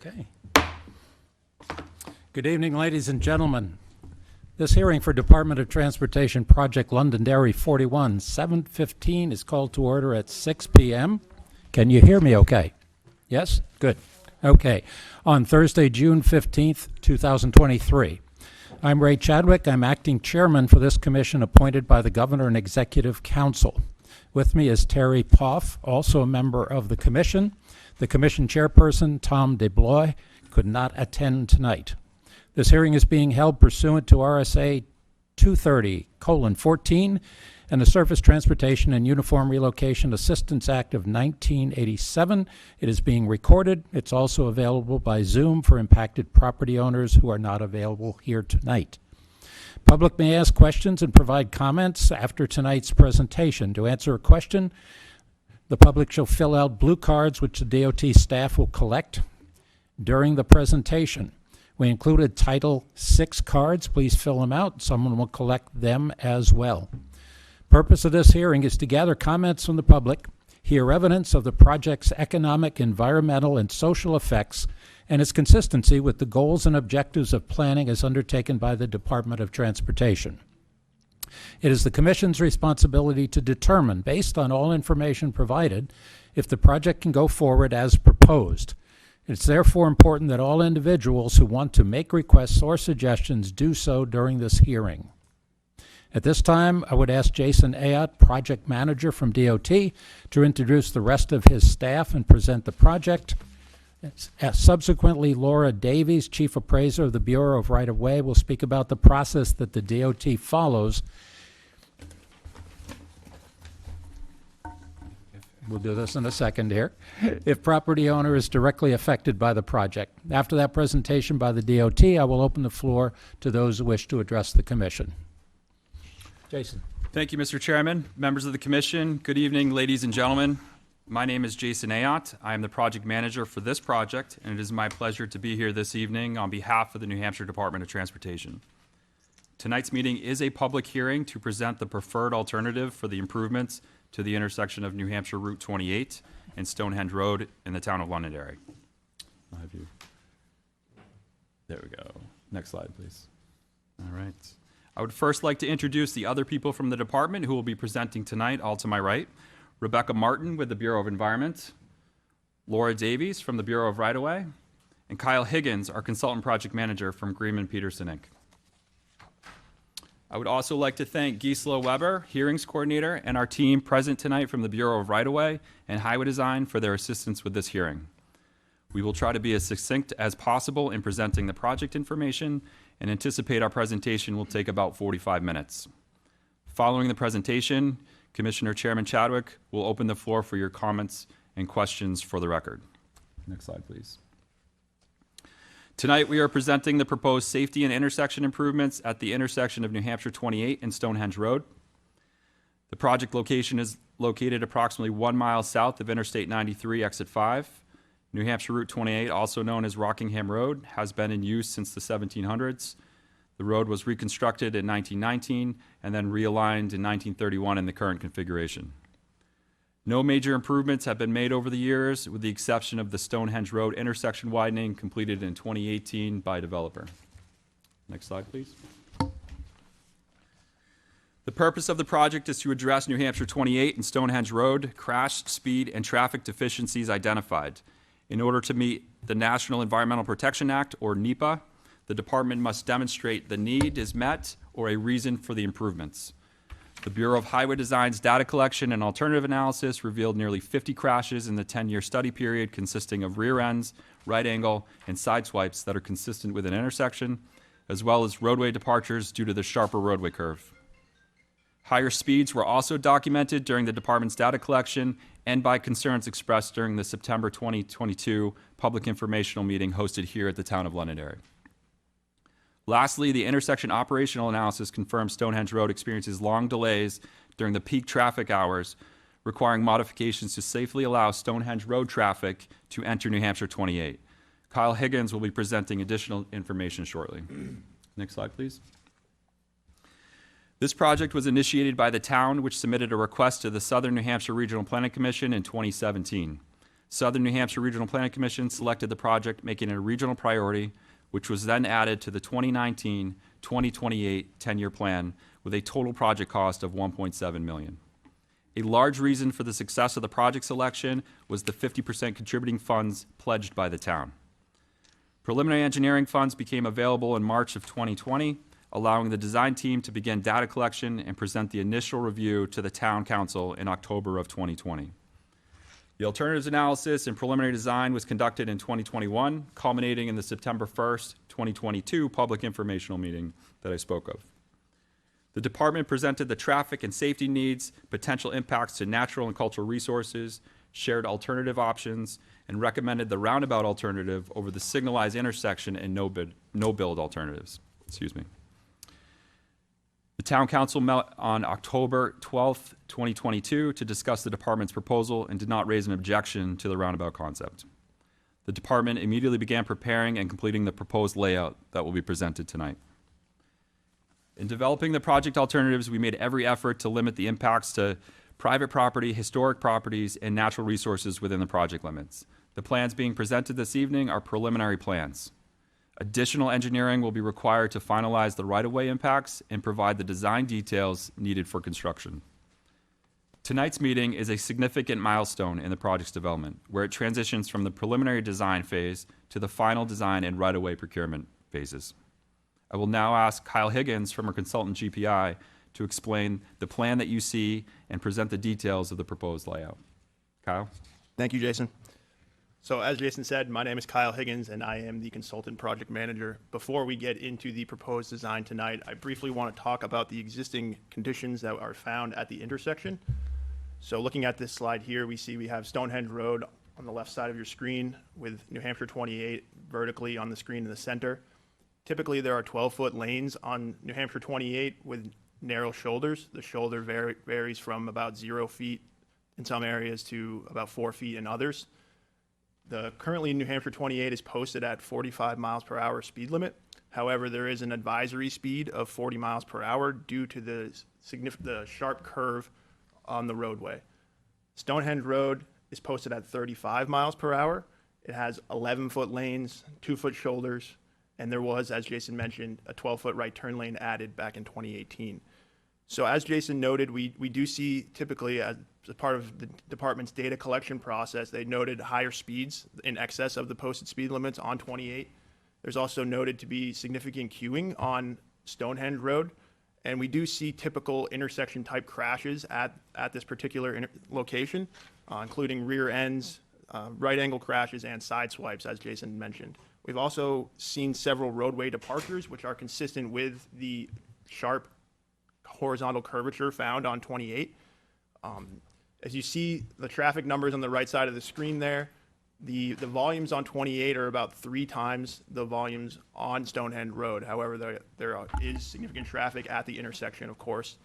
Okay. Good evening, ladies and gentlemen. This hearing for Department of Transportation Project Londonderry 41, 7:15 is called to order at 6 p.m. Can you hear me okay? Yes? Good. Okay. On Thursday, June 15th, 2023. I'm Ray Chadwick. I'm acting chairman for this commission appointed by the Governor and Executive Council. With me is Terry Poff, also a member of the commission. The commission chairperson, Tom DeBlois, could not attend tonight. This hearing is being held pursuant to RSA 230:14 and the Surface Transportation and Uniform Relocation Assistance Act of 1987. It is being recorded. It's also available by Zoom for impacted property owners who are not available here tonight. Public may ask questions and provide comments after tonight's presentation. To answer a question, the public shall fill out blue cards which the DOT staff will collect during the presentation. We included Title VI cards. Please fill them out. Someone will collect them as well. Purpose of this hearing is to gather comments from the public, hear evidence of the project's economic, environmental, and social effects, and its consistency with the goals and objectives of planning as undertaken by the Department of Transportation. It is the Commission's responsibility to determine, based on all information provided, if the project can go forward as proposed. It's therefore important that all individuals who want to make requests or suggestions do so during this hearing. At this time, I would ask Jason Ayotte, project manager from DOT, to introduce the rest of his staff and present the project. Subsequently, Laura Davies, chief appraiser of the Bureau of Right-of-Way, will speak about the process that the DOT follows. We'll do this in a second here. If property owner is directly affected by the project. After that presentation by the DOT, I will open the floor to those who wish to address the commission. Jason. Thank you, Mr. Chairman. Members of the commission, good evening, ladies and gentlemen. My name is Jason Ayotte. I am the project manager for this project, and it is my pleasure to be here this evening on behalf of the New Hampshire Department of Transportation. Tonight's meeting is a public hearing to present the preferred alternative for the improvements to the intersection of New Hampshire Route 28 and Stonehenge Road in the town of Londonderry. I'll have you. There we go. Next slide, please. All right. I would first like to introduce the other people from the department who will be presenting tonight, all to my right. Rebecca Martin with the Bureau of Environment, Laura Davies from the Bureau of Right-of-Way, and Kyle Higgins, our consultant project manager from Greenman Peterson, Inc. I would also like to thank Gisela Weber, hearings coordinator, and our team present tonight from the Bureau of Right-of-Way and Highway Design for their assistance with this hearing. We will try to be as succinct as possible in presenting the project information and anticipate our presentation will take about 45 minutes. Following the presentation, Commissioner Chairman Chadwick will open the floor for your comments and questions for the record. Next slide, please. Tonight, we are presenting the proposed safety and intersection improvements at the intersection of New Hampshire 28 and Stonehenge Road. The project location is located approximately 1 mile south of Interstate 93, Exit 5. New Hampshire Route 28, also known as Rockingham Road, has been in use since the 1700s. The road was reconstructed in 1919 and then realigned in 1931 in the current configuration. No major improvements have been made over the years, with the exception of the Stonehenge Road intersection widening completed in 2018 by a developer. Next slide, please. The purpose of the project is to address New Hampshire 28 and Stonehenge Road crash, speed, and traffic deficiencies identified. In order to meet the National Environmental Protection Act, or NEPA, the department must demonstrate the need is met or a reason for the improvements. The Bureau of Highway Design's data collection and alternative analysis revealed nearly 50 crashes in the 10-year study period, consisting of rear ends, right angle, and side swipes that are consistent with an intersection, as well as roadway departures due to the sharper roadway curve. Higher speeds were also documented during the department's data collection and by concerns expressed during the September 2022 public informational meeting hosted here at the town of Londonderry. Lastly, the intersection operational analysis confirms Stonehenge Road experiences long delays during the peak traffic hours, requiring modifications to safely allow Stonehenge Road traffic to enter New Hampshire 28. Kyle Higgins will be presenting additional information shortly. Next slide, please. This project was initiated by the town, which submitted a request to the Southern New Hampshire Regional Planning Commission in 2017. Southern New Hampshire Regional Planning Commission selected the project, making it a regional priority, which was then added to the 2019-2028 10-year plan with a total project cost of $1.7 million. A large reason for the success of the project selection was the 50% contributing funds pledged by the town. Preliminary engineering funds became available in March of 2020, allowing the design team to begin data collection and present the initial review to the town council in October of 2020. The alternatives analysis and preliminary design was conducted in 2021, culminating in the September 1st, 2022 public informational meeting that I spoke of. The department presented the traffic and safety needs, potential impacts to natural and cultural resources, shared alternative options, and recommended the roundabout alternative over the signalized intersection and no-build alternatives. Excuse me. The Town Council met on October 12th, 2022 to discuss the department's proposal and did not raise an objection to the roundabout concept. The department immediately began preparing and completing the proposed layout that will be presented tonight. In developing the project alternatives, we made every effort to limit the impacts to private property, historic properties, and natural resources within the project limits. The plans being presented this evening are preliminary plans. Additional engineering will be required to finalize the right-of-way impacts and provide the design details needed for construction. Tonight's meeting is a significant milestone in the project's development, where it transitions from the preliminary design phase to the final design and right-of-way procurement phases. I will now ask Kyle Higgins from our consultant GPI to explain the plan that you see and present the details of the proposed layout. Kyle? Thank you, Jason. So as Jason said, my name is Kyle Higgins and I am the consultant project manager. Before we get into the proposed design tonight, I briefly want to talk about the existing conditions that are found at the intersection. So looking at this slide here, we have Stonehenge Road on the left side of your screen with New Hampshire 28 vertically on the screen in the center. Typically, there are 12-foot lanes on New Hampshire 28 with narrow shoulders. The shoulder varies from about 0 feet in some areas to about 4 feet in others. Currently, New Hampshire 28 is posted at 45 miles per hour speed limit. However, there is an advisory speed of 40 miles per hour due to the sharp curve on the roadway. Stonehenge Road is posted at 35 miles per hour. It has 11-foot lanes, 2-foot shoulders, and there was, as Jason mentioned, a 12-foot right turn lane added back in 2018. So as Jason noted, we do see typically as part of the department's data collection process, they noted higher speeds in excess of the posted speed limits on 28. There's also noted to be significant queuing on Stonehenge Road, and we do see typical intersection type crashes at this particular location, including rear ends, right angle crashes, and side swipes, as Jason mentioned. We've also seen several roadway departures, which are consistent with the sharp horizontal curvature found on 28. As you see the traffic numbers on the right side of the screen there, the volumes on 28 are about 3 times the volumes on Stonehenge Road. However, there is significant traffic at the intersection, of course.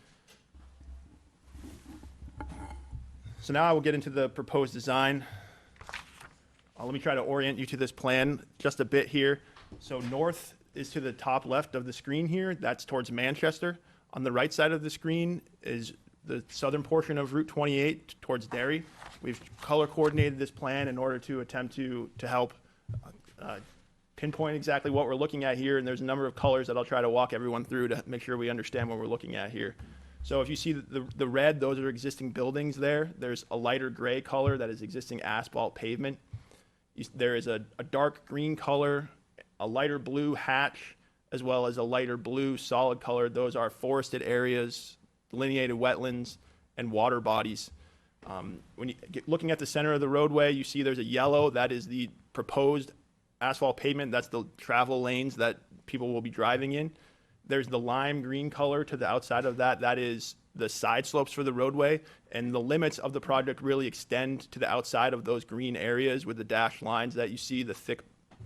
So now I will get into the proposed design. Let me try to orient you to this plan just a bit here. So north is to the top left of the screen here. That's towards Manchester. On the right side of the screen is the southern portion of Route 28 towards Derry. We've color coordinated this plan in order to attempt to help pinpoint exactly what we're looking at here. And there's a number of colors that I'll try to walk everyone through to make sure we understand what we're looking at here. So if you see the red, those are existing buildings there. There's a lighter gray color that is existing asphalt pavement. There is a dark green color, a lighter blue hatch, as well as a lighter blue solid color. Those are forested areas, delineated wetlands, and water bodies. When you looking at the center of the roadway, you see there's a yellow. That is the proposed asphalt pavement. That's the travel lanes that people will be driving in. There's the lime green color to the outside of that. That is the side slopes for the roadway, and the limits of the project really extend to the outside of those green areas with the dashed lines that you see, the thick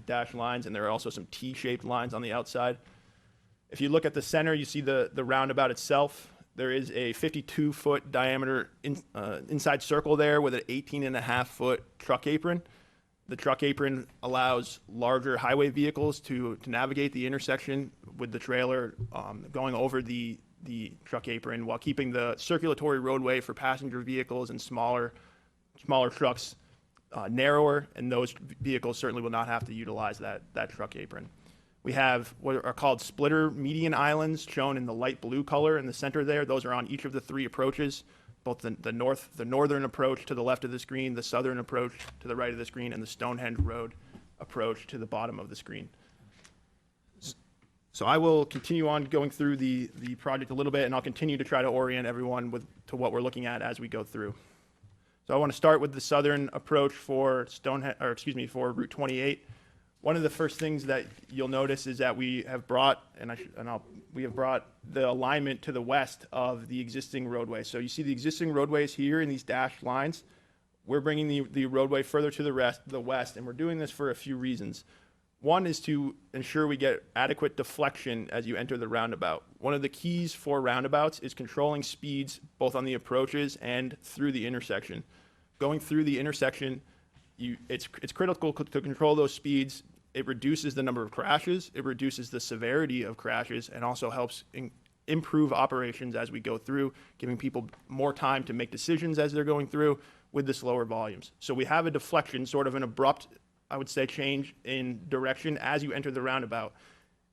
dashed lines, and there are also some T-shaped lines on the outside. If you look at the center, you see the roundabout itself. There is a 52-foot diameter inside circle there with an 18.5-foot truck apron. The truck apron allows larger highway vehicles to navigate the intersection with the trailer going over the truck apron while keeping the circulatory roadway for passenger vehicles and smaller trucks narrower, and those vehicles certainly will not have to utilize that truck apron. We have what are called splitter median islands shown in the light blue color in the center there. Those are on each of the three approaches, both the northern approach to the left of the screen, the southern approach to the right of the screen, and the Stonehenge Road approach to the bottom of the screen. So I will continue on going through the project a little bit, and I'll continue to try to orient everyone to what we're looking at as we go through. So I want to start with the southern approach for for Route 28. One of the first things that you'll notice is that we have brought, we have brought the alignment to the west of the existing roadway. So you see the existing roadways here in these dashed lines. We're bringing the roadway further to the west, and we're doing this for a few reasons. One is to ensure we get adequate deflection as you enter the roundabout. One of the keys for roundabouts is controlling speeds both on the approaches and through the intersection. Going through the intersection, it's critical to control those speeds. It reduces the number of crashes, it reduces the severity of crashes, and also helps improve operations as we go through, giving people more time to make decisions as they're going through with the slower volumes. So we have a deflection, sort of an abrupt, I would say, change in direction as you enter the roundabout.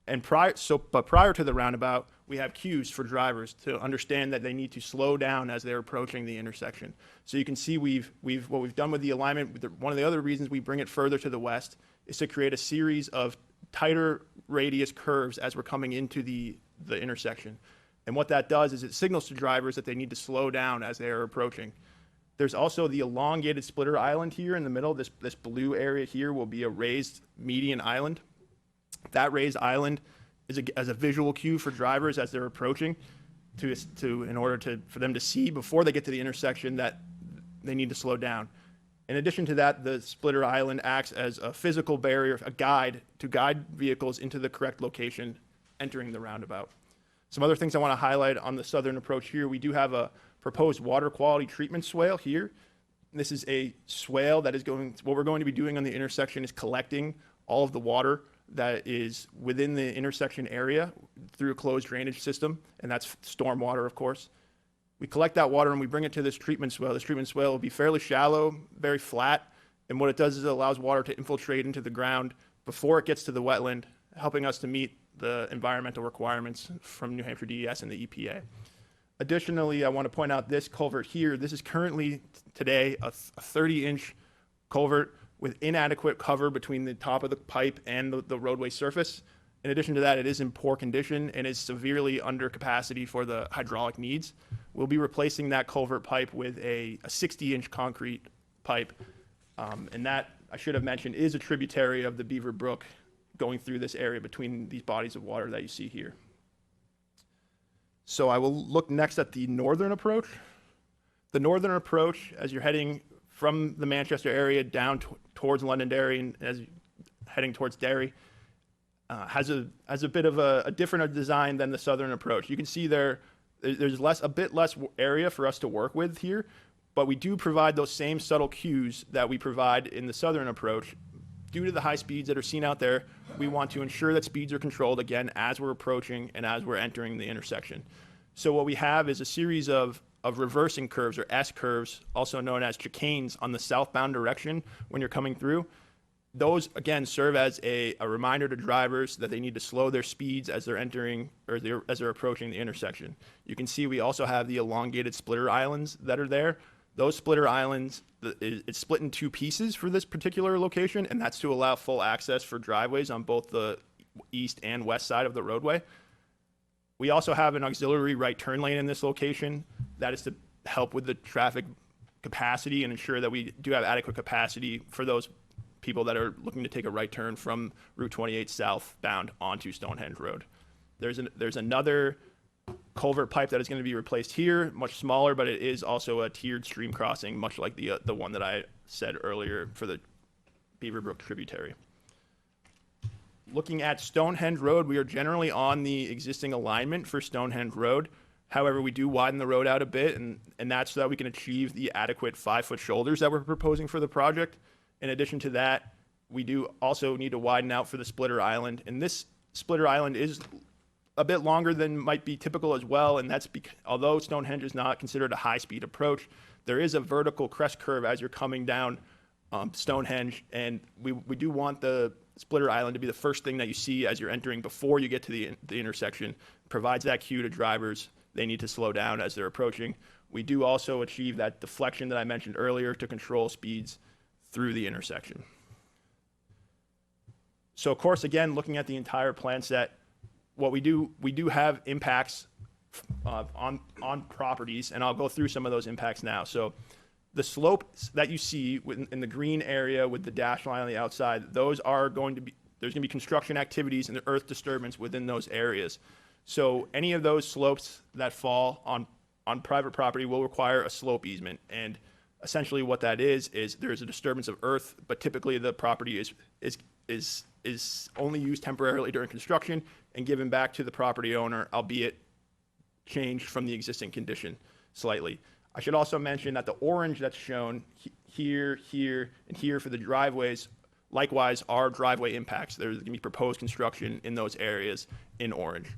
And prior to the roundabout, we have cues for drivers to understand that they need to slow down as they're approaching the intersection. So you can see what we've done with the alignment. One of the other reasons we bring it further to the west is to create a series of tighter radius curves as we're coming into the intersection. And what that does is it signals to drivers that they need to slow down as they are approaching. There's also the elongated splitter island here in the middle. This blue area here will be a raised median island. That raised island is as a visual cue for drivers as they're approaching for them to see before they get to the intersection that they need to slow down. In addition to that, the splitter island acts as a physical barrier, a guide to guide vehicles into the correct location entering the roundabout. Some other things I want to highlight on the southern approach here, we do have a proposed water quality treatment swale here. This is a swale that is what we're going to be doing on the intersection is collecting all of the water that is within the intersection area through a closed drainage system, and that's storm water, of course. We collect that water and we bring it to this treatment swale. This treatment swale will be fairly shallow, very flat, and what it does is it allows water to infiltrate into the ground before it gets to the wetland, helping us to meet the environmental requirements from New Hampshire DES and the EPA. Additionally, I want to point out this culvert here. This is currently today a 30-inch culvert with inadequate cover between the top of the pipe and the roadway surface. In addition to that, it is in poor condition and is severely under capacity for the hydraulic needs. We'll be replacing that culvert pipe with a 60-inch concrete pipe. And that, I should have mentioned, is a tributary of the Beaver Brook going through this area between these bodies of water that you see here. So I will look next at the northern approach. The northern approach, as you're heading from the Manchester area down towards Londonderry and as heading towards Derry, has a bit of a different design than the southern approach. You can see there's a bit less area for us to work with here, but we do provide those same subtle cues that we provide in the southern approach. Due to the high speeds that are seen out there, we want to ensure that speeds are controlled again as we're approaching and as we're entering the intersection. So what we have is a series of reversing curves, or S curves, also known as chicanes, on the southbound direction when you're coming through. Those, again, serve as a reminder to drivers that they need to slow their speeds as they're entering or as they're approaching the intersection. You can see we also have the elongated splitter islands that are there. Those splitter islands, it's split in two pieces for this particular location, and that's to allow full access for driveways on both the east and west side of the roadway. We also have an auxiliary right turn lane in this location. That is to help with the traffic capacity and ensure that we do have adequate capacity for those people that are looking to take a right turn from Route 28 southbound onto Stonehenge Road. There's another culvert pipe that is going to be replaced here, much smaller, but it is also a tiered stream crossing, much like the one that I said earlier for the Beaver Brook tributary. Looking at Stonehenge Road, we are generally on the existing alignment for Stonehenge Road. However, we do widen the road out a bit, and that's so that we can achieve the adequate 5-foot shoulders that we're proposing for the project. In addition to that, we do also need to widen out for the splitter island, and this splitter island is a bit longer than might be typical as well, and that's because although Stonehenge is not considered a high-speed approach, there is a vertical crest curve as you're coming down Stonehenge, and we do want the splitter island to be the first thing that you see as you're entering before you get to the intersection. Provides that cue to drivers. They need to slow down as they're approaching. We do also achieve that deflection that I mentioned earlier to control speeds through the intersection. So of course, again, looking at the entire plan set, what we do have impacts on properties, and I'll go through some of those impacts now. So the slopes that you see in the green area with the dashed line on the outside, those are going to be, there's going to be construction activities and the earth disturbance within those areas. So any of those slopes that fall on private property will require a slope easement. And essentially what that is there's a disturbance of earth, but typically the property is only used temporarily during construction and given back to the property owner, albeit changed from the existing condition slightly. I should also mention that the orange that's shown here, and here for the driveways, likewise are driveway impacts. There's going to be proposed construction in those areas in orange.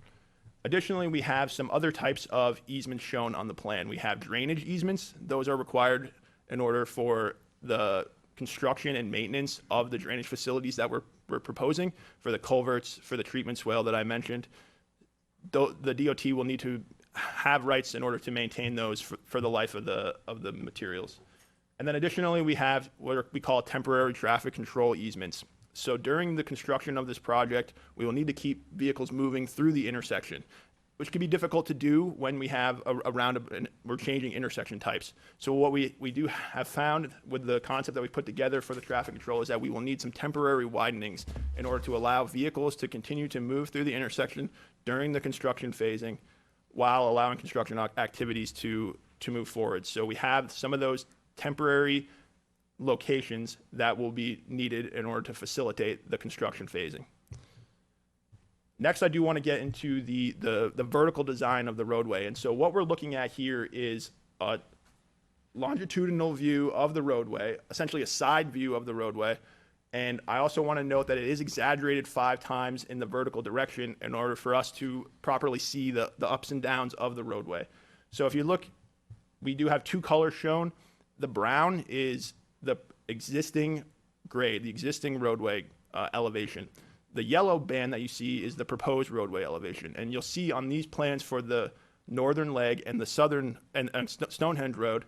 Additionally, we have some other types of easements shown on the plan. We have drainage easements. Those are required in order for the construction and maintenance of the drainage facilities that we're proposing, for the culverts, for the treatment swale that I mentioned. The DOT will need to have rights in order to maintain those for the life of the materials. And then additionally, we have what we call temporary traffic control easements. So during the construction of this project, we will need to keep vehicles moving through the intersection, which can be difficult to do when we have we're changing intersection types. So what we do have found with the concept that we put together for the traffic control is that we will need some temporary widenings in order to allow vehicles to continue to move through the intersection during the construction phasing, while allowing construction activities to move forward. So we have some of those temporary locations that will be needed in order to facilitate the construction phasing. Next, I do want to get into the vertical design of the roadway. And so what we're looking at here is a longitudinal view of the roadway, essentially a side view of the roadway. And I also want to note that it is exaggerated 5 times in the vertical direction in order for us to properly see the ups and downs of the roadway. So if you look, we do have 2 colors shown. The brown is the existing grade, the existing roadway elevation. The yellow band that you see is the proposed roadway elevation. And you'll see on these plans for the northern leg and the southern and Stonehenge Road,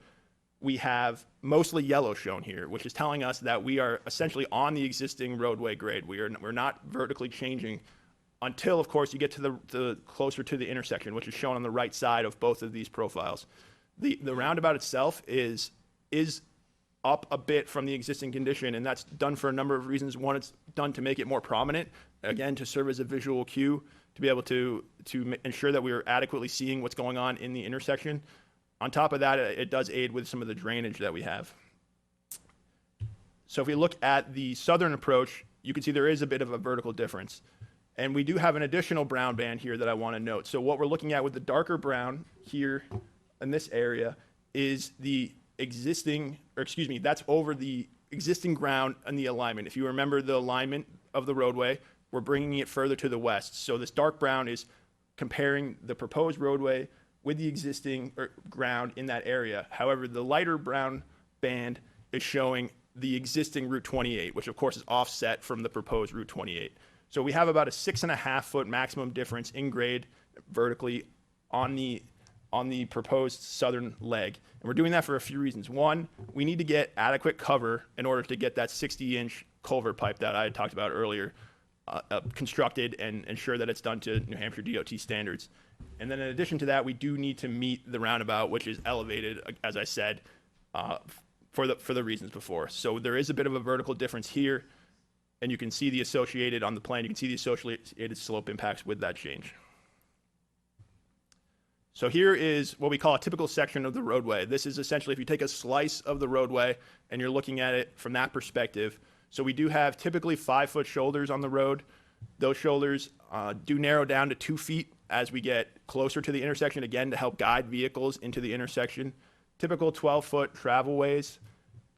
we have mostly yellow shown here, which is telling us that we are essentially on the existing roadway grade. We're not vertically changing until, of course, you get to the closer to the intersection, which is shown on the right side of both of these profiles. The roundabout itself is up a bit from the existing condition, and that's done for a number of reasons. One, it's done to make it more prominent, again, to serve as a visual cue, to be able to ensure that we are adequately seeing what's going on in the intersection. On top of that, it does aid with some of the drainage that we have. So if we look at the southern approach, you can see there is a bit of a vertical difference. And we do have an additional brown band here that I want to note. So what we're looking at with the darker brown here in this area is the existing, that's over the existing ground and the alignment. If you remember the alignment of the roadway, we're bringing it further to the west. So this dark brown is comparing the proposed roadway with the existing ground in that area. However, the lighter brown band is showing the existing Route 28, which of course is offset from the proposed Route 28. So we have about a 6.5 foot maximum difference in grade vertically on the proposed southern leg. And we're doing that for a few reasons. One, we need to get adequate cover in order to get that 60-inch culvert pipe that I had talked about earlier constructed and ensure that it's done to New Hampshire DOT standards. And then in addition to that, we do need to meet the roundabout, which is elevated, as I said, for the reasons before. So there is a bit of a vertical difference here, and you can see the associated on the plan, you can see the associated slope impacts with that change. So here is what we call a typical section of the roadway. This is essentially if you take a slice of the roadway and you're looking at it from that perspective. So we do have typically 5-foot shoulders on the road. Those shoulders do narrow down to 2 feet as we get closer to the intersection, again, to help guide vehicles into the intersection. Typical 12-foot travel ways.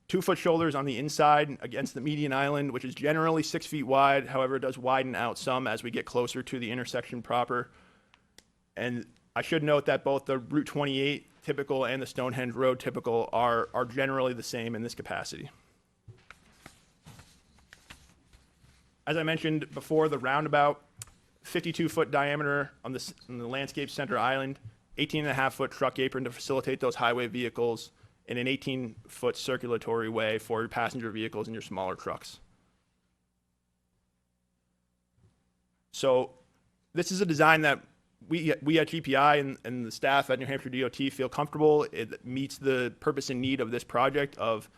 2-foot shoulders on the inside against the median island, which is generally 6 feet wide. However, it does widen out some as we get closer to the intersection proper. And I should note that both the Route 28 typical and the Stonehenge Road typical are generally the same in this capacity. As I mentioned before, the roundabout, 52-foot diameter on the landscape center island, 18.5-foot truck apron to facilitate those highway vehicles, and an 18-foot circulatory way for your passenger vehicles and your smaller trucks. So this is a design that we at GPI and the staff at New Hampshire DOT feel comfortable. It meets the purpose and need of this project of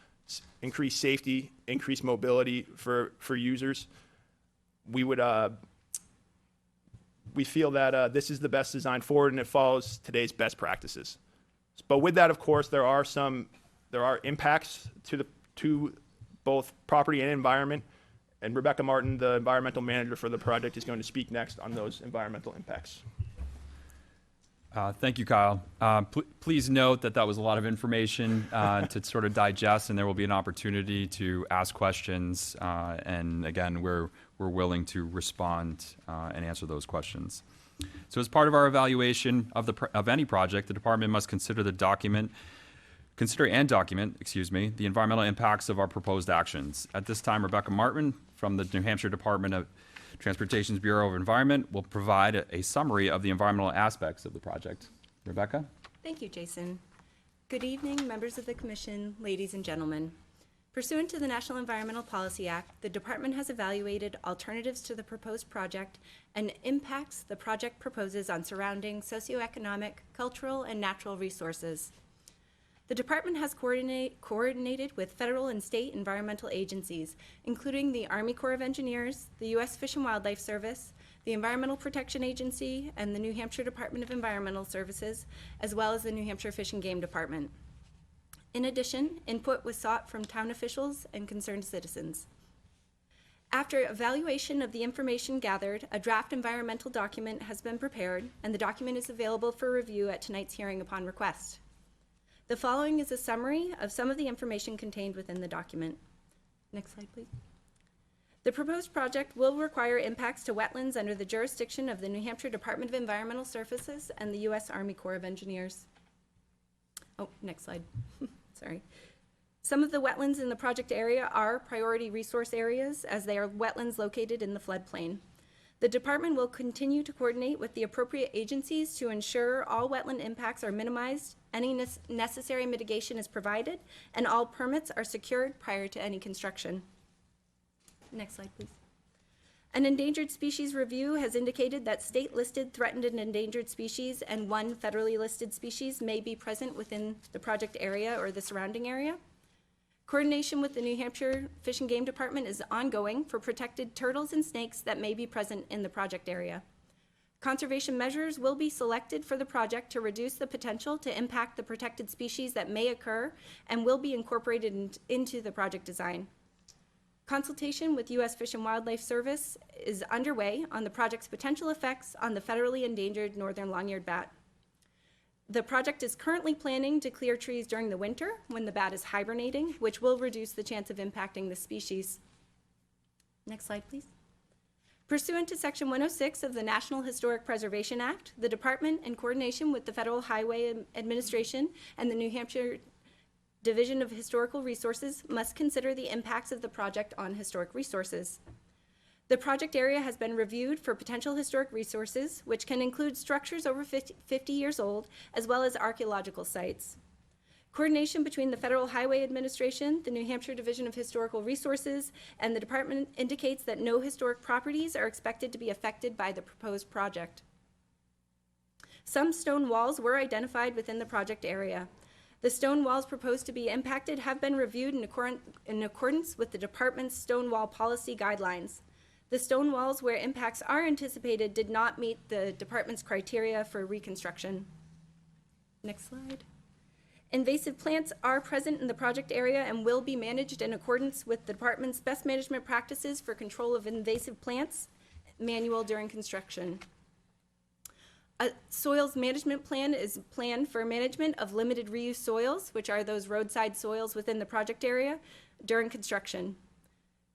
increased safety, increased mobility for users. We feel that this is the best design forward, and it follows today's best practices. But with that, of course, there are impacts to both property and environment. And Rebecca Martin, the environmental manager for the project, is going to speak next on those environmental impacts. Thank you, Kyle. Please note that was a lot of information to sort of digest, and there will be an opportunity to ask questions. And again, we're willing to respond and answer those questions. So, as part of our evaluation of any project, the department must consider and document the environmental impacts of our proposed actions. At this time, Rebecca Martin from the New Hampshire Department of Transportation's Bureau of Environment will provide a summary of the environmental aspects of the project. Rebecca? Thank you, Jason. Good evening, members of the Commission, ladies and gentlemen. Pursuant to the National Environmental Policy Act, the department has evaluated alternatives to the proposed project and impacts the project proposes on surrounding socioeconomic, cultural, and natural resources. The department has coordinated with federal and state environmental agencies, including the Army Corps of Engineers, the U.S. Fish and Wildlife Service, the Environmental Protection Agency, and the New Hampshire Department of Environmental Services, as well as the New Hampshire Fish and Game Department. In addition, input was sought from town officials and concerned citizens. After evaluation of the information gathered, a draft environmental document has been prepared, and the document is available for review at tonight's hearing upon request. The following is a summary of some of the information contained within the document. Next slide, please. The proposed project will require impacts to wetlands under the jurisdiction of the New Hampshire Department of Environmental Services and the U.S. Army Corps of Engineers. Oh, next slide. Sorry. Some of the wetlands in the project area are priority resource areas, as they are wetlands located in the floodplain. The department will continue to coordinate with the appropriate agencies to ensure all wetland impacts are minimized, any necessary mitigation is provided, and all permits are secured prior to any construction. Next slide, please. An endangered species review has indicated that state-listed threatened and endangered species and one federally listed species may be present within the project area or the surrounding area. Coordination with the New Hampshire Fish and Game Department is ongoing for protected turtles and snakes that may be present in the project area. Conservation measures will be selected for the project to reduce the potential to impact the protected species that may occur and will be incorporated into the project design. Consultation with U.S. Fish and Wildlife Service is underway on the project's potential effects on the federally endangered northern long-eared bat. The project is currently planning to clear trees during the winter when the bat is hibernating, which will reduce the chance of impacting the species. Next slide, please. Pursuant to Section 106 of the National Historic Preservation Act, the department, in coordination with the Federal Highway Administration and the New Hampshire Division of Historical Resources, must consider the impacts of the project on historic resources. The project area has been reviewed for potential historic resources, which can include structures over 50 years old, as well as archaeological sites. Coordination between the Federal Highway Administration, the New Hampshire Division of Historical Resources, and the department indicates that no historic properties are expected to be affected by the proposed project. Some stone walls were identified within the project area. The stone walls proposed to be impacted have been reviewed in accordance with the department's stone wall policy guidelines. The stone walls where impacts are anticipated did not meet the department's criteria for reconstruction. Next slide. Invasive plants are present in the project area and will be managed in accordance with the department's best management practices for control of invasive plants manual during construction. A soils management plan is planned for management of limited reuse soils, which are those roadside soils within the project area, during construction.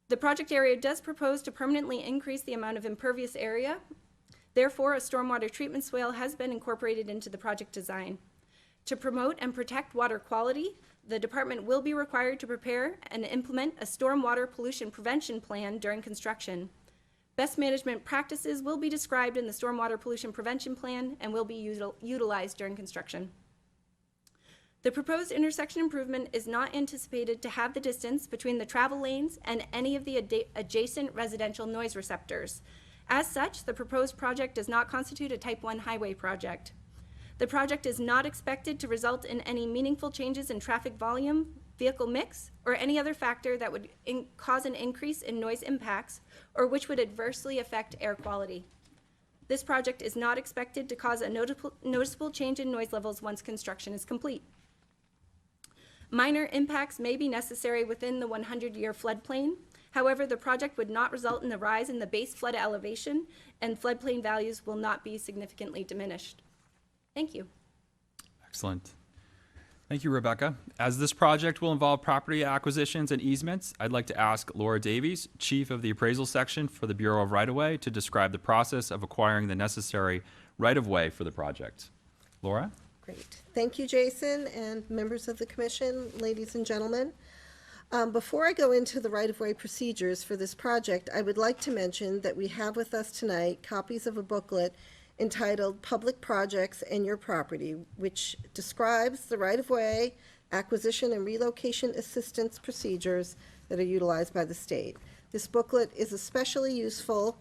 The project area does propose to permanently increase the amount of impervious area. Therefore, a stormwater treatment swale has been incorporated into the project design. To promote and protect water quality, the department will be required to prepare and implement a stormwater pollution prevention plan during construction. Best management practices will be described in the Stormwater Pollution Prevention Plan and will be utilized during construction. The proposed intersection improvement is not anticipated to have the distance between the travel lanes and any of the adjacent residential noise receptors. As such, the proposed project does not constitute a Type 1 highway project. The project is not expected to result in any meaningful changes in traffic volume, vehicle mix, or any other factor that would cause an increase in noise impacts or which would adversely affect air quality. This project is not expected to cause a noticeable change in noise levels once construction is complete. Minor impacts may be necessary within the 100-year floodplain. However, the project would not result in the rise in the base flood elevation, and floodplain values will not be significantly diminished. Thank you. Excellent. Thank you, Rebecca. As this project will involve property acquisitions and easements, I'd like to ask Laura Davies, Chief of the Appraisal Section for the Bureau of Right-of-Way, to describe the process of acquiring the necessary right-of-way for the project. Laura? Great. Thank you, Jason, and members of the commission, ladies and gentlemen. Before I go into the right-of-way procedures for this project, I would like to mention that we have with us tonight copies of a booklet entitled Public Projects and Your Property, which describes the right-of-way, acquisition and relocation assistance procedures that are utilized by the state. This booklet is especially useful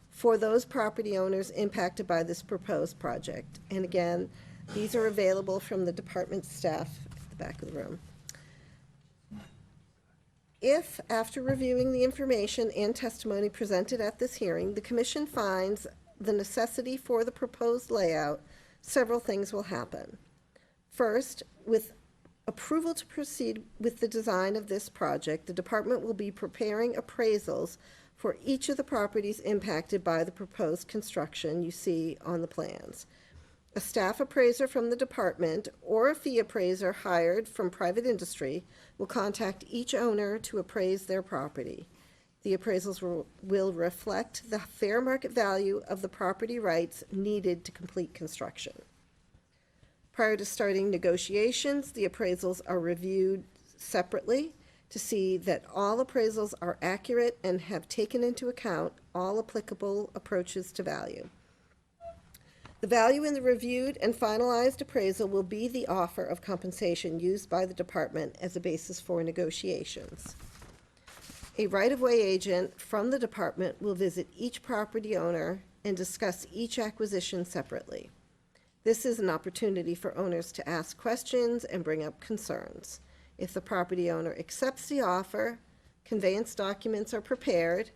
for those property owners impacted by this proposed project. And again, these are available from the department staff at the back of the room. If, after reviewing the information and testimony presented at this hearing, the commission finds the necessity for the proposed layout, several things will happen. First, with approval to proceed with the design of this project, the department will be preparing appraisals for each of the properties impacted by the proposed construction you see on the plans. A staff appraiser from the department or a fee appraiser hired from private industry will contact each owner to appraise their property. The appraisals will reflect the fair market value of the property rights needed to complete construction. Prior to starting negotiations, the appraisals are reviewed separately to see that all appraisals are accurate and have taken into account all applicable approaches to value. The value in the reviewed and finalized appraisal will be the offer of compensation used by the department as a basis for negotiations. A right-of-way agent from the department will visit each property owner and discuss each acquisition separately. This is an opportunity for owners to ask questions and bring up concerns. If the property owner accepts the offer, conveyance documents are prepared,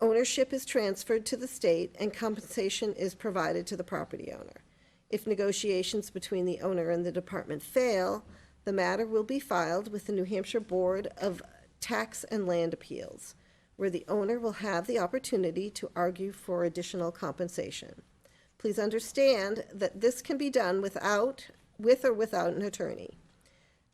ownership is transferred to the state, and compensation is provided to the property owner. If negotiations between the owner and the department fail, the matter will be filed with the New Hampshire Board of Tax and Land Appeals, where the owner will have the opportunity to argue for additional compensation. Please understand that this can be done with or without an attorney.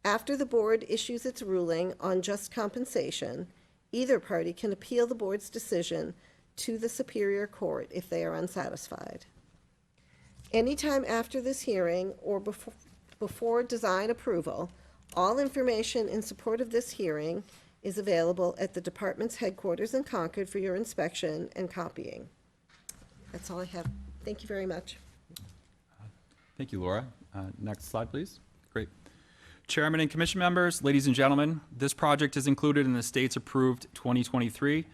After the board issues its ruling on just compensation, either party can appeal the board's decision to the Superior Court if they are unsatisfied. Anytime after this hearing or before design approval, all information in support of this hearing is available at the department's headquarters in Concord for your inspection and copying. That's all I have. Thank you very much. Thank you, Laura. Next slide, please. Great. Chairman and commission members, ladies and gentlemen, this project is included in the state's approved 2023-2032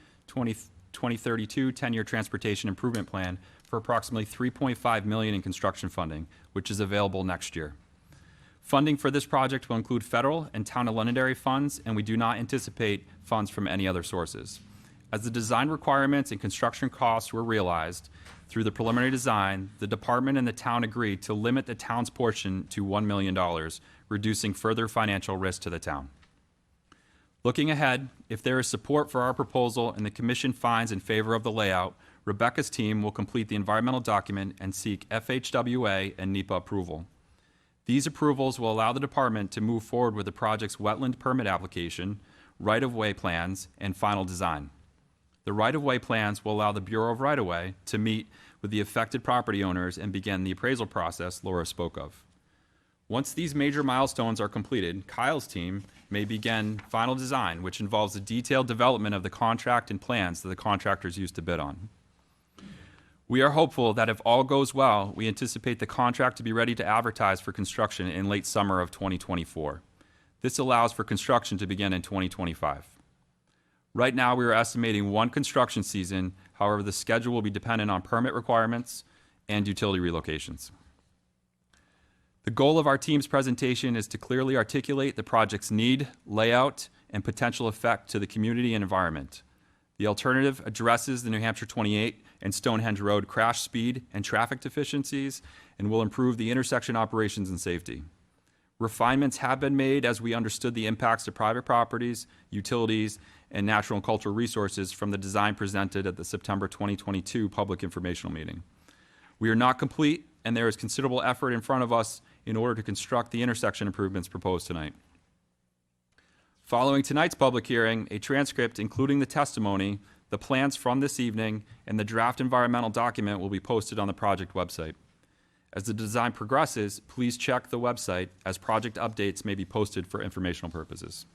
10-year transportation improvement plan for approximately $3.5 million in construction funding, which is available next year. Funding for this project will include federal and town of Londonderry funds, and we do not anticipate funds from any other sources. As the design requirements and construction costs were realized through the preliminary design, the department and the town agreed to limit the town's portion to $1 million, reducing further financial risk to the town. Looking ahead, if there is support for our proposal and the commission finds in favor of the layout, Rebecca's team will complete the environmental document and seek FHWA and NEPA approval. These approvals will allow the department to move forward with the project's wetland permit application, right-of-way plans, and final design. The right-of-way plans will allow the Bureau of Right-of-Way to meet with the affected property owners and begin the appraisal process Laura spoke of. Once these major milestones are completed, Kyle's team may begin final design, which involves the detailed development of the contract and plans that the contractors used to bid on. We are hopeful that if all goes well, we anticipate the contract to be ready to advertise for construction in late summer of 2024. This allows for construction to begin in 2025. Right now, we are estimating one construction season. However, the schedule will be dependent on permit requirements and utility relocations. The goal of our team's presentation is to clearly articulate the project's need, layout, and potential effect to the community and environment. The alternative addresses the New Hampshire 28 and Stonehenge Road crash speed and traffic deficiencies and will improve the intersection operations and safety. Refinements have been made as we understood the impacts to private properties, utilities, and natural and cultural resources from the design presented at the September 2022 public informational meeting. We are not complete, and there is considerable effort in front of us in order to construct the intersection improvements proposed tonight. Following tonight's public hearing, a transcript including the testimony, the plans from this evening, and the draft environmental document will be posted on the project website. As the design progresses, please check the website as project updates may be posted for informational purposes.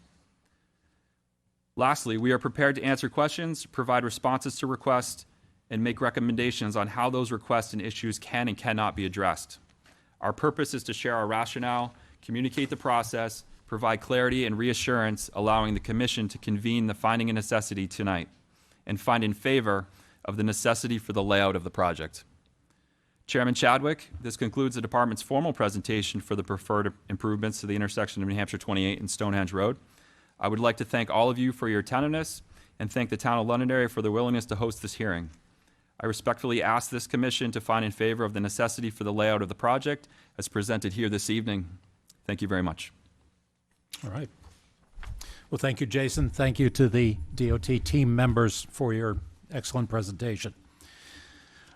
Lastly, we are prepared to answer questions, provide responses to requests, and make recommendations on how those requests and issues can and cannot be addressed. Our purpose is to share our rationale, communicate the process, provide clarity and reassurance, allowing the Commission to convene the finding of necessity tonight and find in favor of the necessity for the layout of the project. Chairman Chadwick, this concludes the department's formal presentation for the preferred improvements to the intersection of New Hampshire 28 and Stonehenge Road. I would like to thank all of you for your attentiveness and thank the town of Londonderry for their willingness to host this hearing. I respectfully ask this commission to find in favor of the necessity for the layout of the project as presented here this evening. Thank you very much. All right. Well, thank you, Jason. Thank you to the DOT team members for your excellent presentation.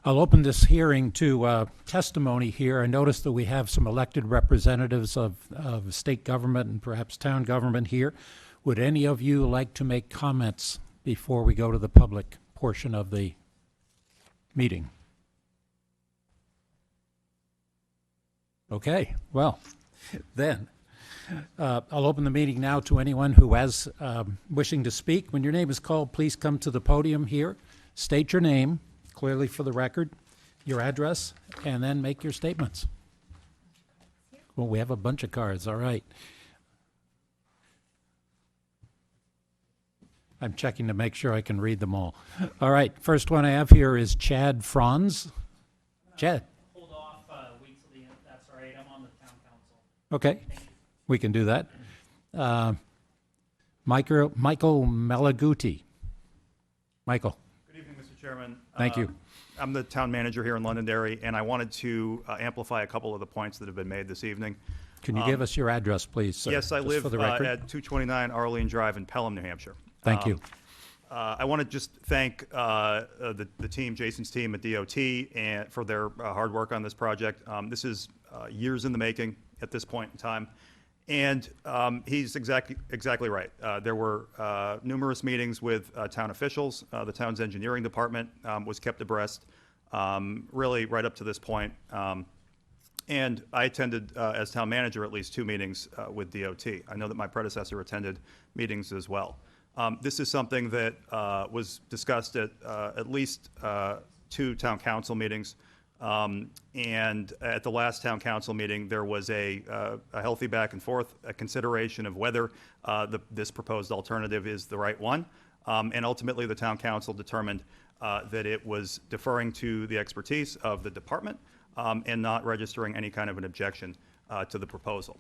I'll open this hearing to testimony here. I noticed that we have some elected representatives of state government and perhaps town government here. Would any of you like to make comments before we go to the public portion of the meeting? Okay, well, then, I'll open the meeting now to anyone who has wishing to speak. When your name is called, please come to the podium here, state your name, clearly for the record, your address, and then make your statements. Well, we have a bunch of cards, all right. I'm checking to make sure I can read them all. All right, first one I have here is Chad Franz. Chad. Hold off, wait till the end, that's all right, I'm on the town council. Okay, we can do that. Michael Malaguti. Michael. Good evening, Mr. Chairman. Thank you. I'm the town manager here in Londonderry, and I wanted to amplify a couple of the points that have been made this evening. Can you give us your address, please, sir? Yes, I just live for the at record? 229 Arlene Drive in Pelham, New Hampshire. Thank you. I want to just thank the team, Jason's team at DOT, and for their hard work on this project. This is years in the making at this point in time, and he's exactly right. There were numerous meetings with town officials. The town's engineering department was kept abreast, really right up to this point. And I attended, as town manager, at least 2 meetings with DOT. I know that my predecessor attended meetings as well. This is something that was discussed at least 2 town council meetings. And at the last town council meeting, there was a healthy back and forth, a consideration of whether this proposed alternative is the right one. And ultimately, the town council determined that it was deferring to the expertise of the department and not registering any kind of an objection to the proposal.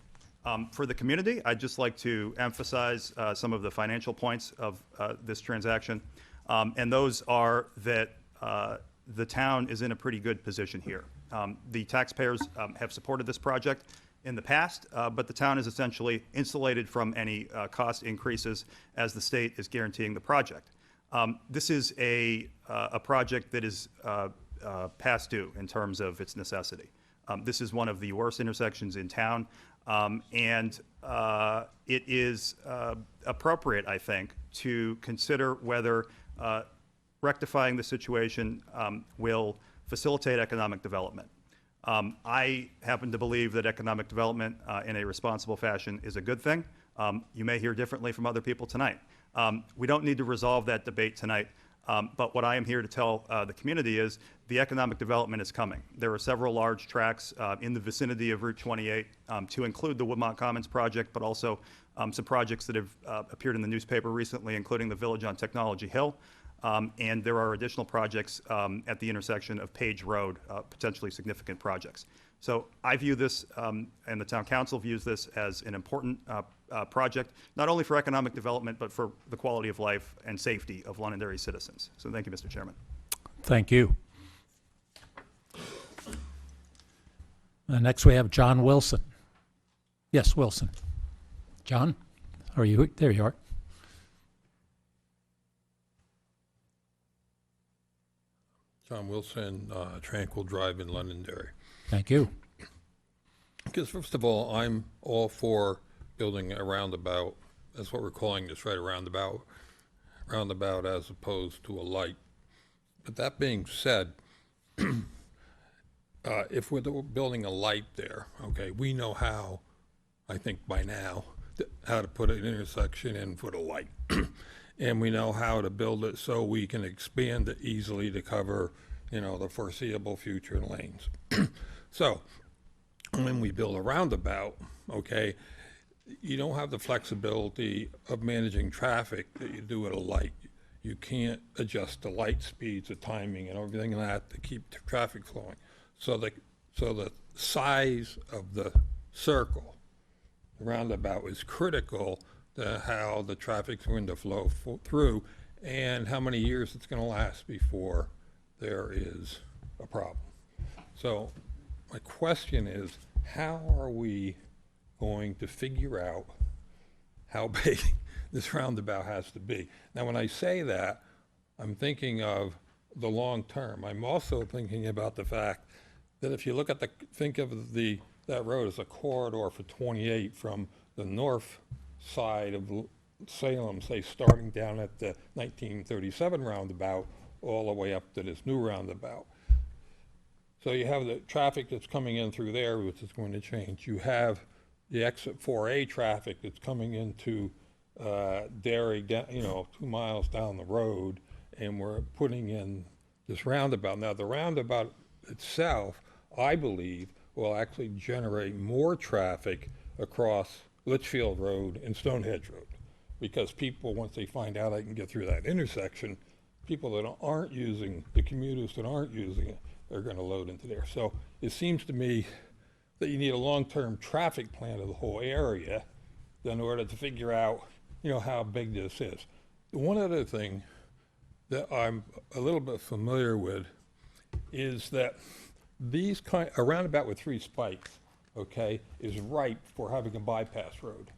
For the community, I'd just like to emphasize some of the financial points of this transaction. And those are that the town is in a pretty good position here. The taxpayers have supported this project in the past, but the town is essentially insulated from any cost increases as the state is guaranteeing the project. This is a project that is past due in terms of its necessity. This is one of the worst intersections in town, and it is appropriate, I think, to consider whether rectifying the situation will facilitate economic development. I happen to believe that economic development in a responsible fashion is a good thing. You may hear differently from other people tonight. We don't need to resolve that debate tonight. But what I am here to tell the community is the economic development is coming. There are several large tracts in the vicinity of Route 28 to include the Woodmont Commons project, but also some projects that have appeared in the newspaper recently, including the Village on Technology Hill. And there are additional projects at the intersection of Page Road, potentially significant projects. So I view this, and the town council views this as an important project, not only for economic development, but for the quality of life and safety of Londonderry citizens. So thank you, Mr. Chairman. Thank you. Next, we have John Wilson. Yes, Wilson. John, are you? There you are. John Wilson, Tranquil Drive in Londonderry. Thank you. Because first of all, I'm all for building a roundabout. That's what we're calling this, right? A roundabout as opposed to a light. But that being said, if we're building a light there, okay, we know how, I think by now, how to put an intersection in for the light. And we know how to build it so we can expand it easily to cover, you know, the foreseeable future lanes. So when we build a roundabout, okay, you don't have the flexibility of managing traffic that you do at a light. You can't adjust the light speeds, the timing, and everything like that to keep the traffic flowing. So the size of the circle, the roundabout, is critical to how the traffic's going to flow through and how many years it's going to last before there is a problem. So my question is, how are we going to figure out how big this roundabout has to be? Now, when I say that, I'm thinking of the long term. I'm also thinking about the fact that if you look at think of that road as a corridor for 28 from the north side of Salem, say starting down at the 1937 roundabout all the way up to this new roundabout. So you have the traffic that's coming in through there, which is going to change. You have the exit 4A traffic that's coming into Derry, you know, 2 miles down the road, and we're putting in this roundabout. Now, the roundabout itself, I believe, will actually generate more traffic across Litchfield Road and Stonehenge Road, because people, once they find out they can get through that intersection, people that aren't using, the commuters that aren't using it, they're going to load into there. So it seems to me that you need a long-term traffic plan of the whole area in order to figure out, you know, how big this is. One other thing that I'm a little bit familiar with is that a roundabout with 3 spikes, okay, is ripe for having a bypass road.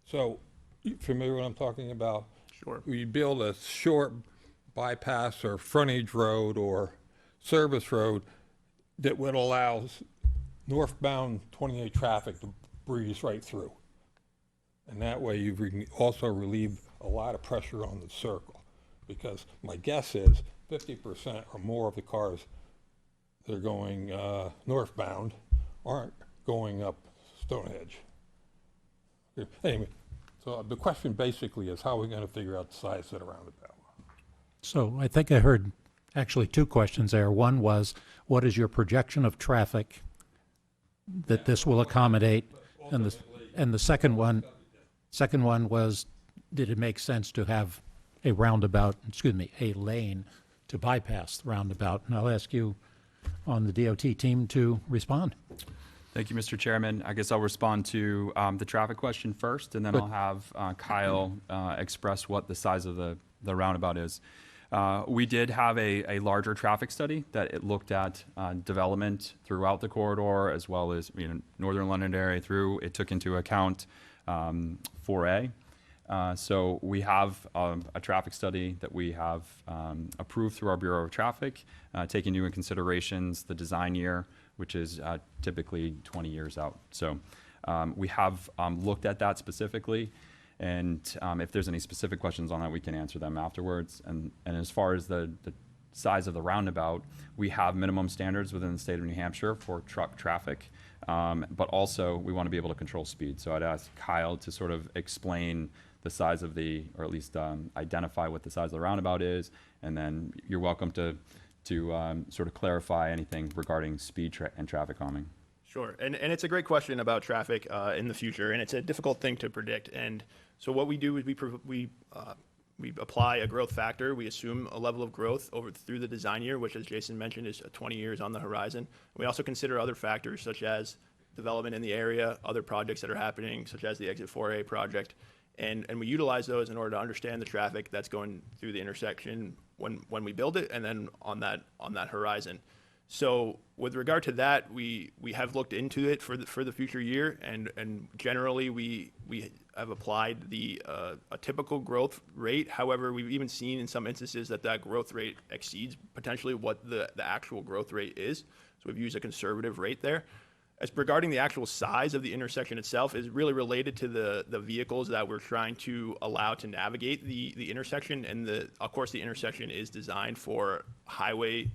So, you familiar with what I'm talking about? Sure. You build a short bypass or frontage road or service road that would allow northbound 28 traffic to breeze right through. And that way you also relieve a lot of pressure on the circle, because my guess is 50% or more of the cars that are going northbound aren't going up Stonehenge. Anyway, so the question basically is, how are we going to figure out the size of the roundabout? So I think I heard actually 2 questions there. One was, what is your projection of traffic that this will accommodate? And the second one was, did it make sense to have a roundabout, a lane to bypass the roundabout? And I'll ask you on the DOT team to respond. Thank you, Mr. Chairman. I guess I'll respond to the traffic question first, and then I'll have Kyle express what the size of the roundabout is. We did have a larger traffic study that it looked at development throughout the corridor, as well as, you know, northern Londonderry through. It took into account 4A. So we have a traffic study that we have approved through our Bureau of Traffic, taking into considerations the design year, which is typically 20 years out. So we have looked at that specifically, and if there's any specific questions on that, we can answer them afterwards. And as far as the size of the roundabout, we have minimum standards within the state of New Hampshire for truck traffic, but also we want to be able to control speed. So I'd ask Kyle to sort of explain the size of the, or at least identify what the size of the roundabout is, and then you're welcome to sort of clarify anything regarding speed and traffic calming. Sure, and it's a great question about traffic in the future, and it's a difficult thing to predict. And so what we do is we apply a growth factor. We assume a level of growth through the design year, which, as Jason mentioned, is 20 years on the horizon. We also consider other factors such as development in the area, other projects that are happening, such as the Exit 4A project, and we utilize those in order to understand the traffic that's going through the intersection when we build it, and then on that horizon. So with regard to that, we have looked into it for the future year, and generally we have applied a typical growth rate. However, we've even seen in some instances that growth rate exceeds potentially what the actual growth rate is. So we've used a conservative rate there. As regarding the actual size of the intersection itself is really related to the vehicles that we're trying to allow to navigate the intersection. And of course, the intersection is designed for highway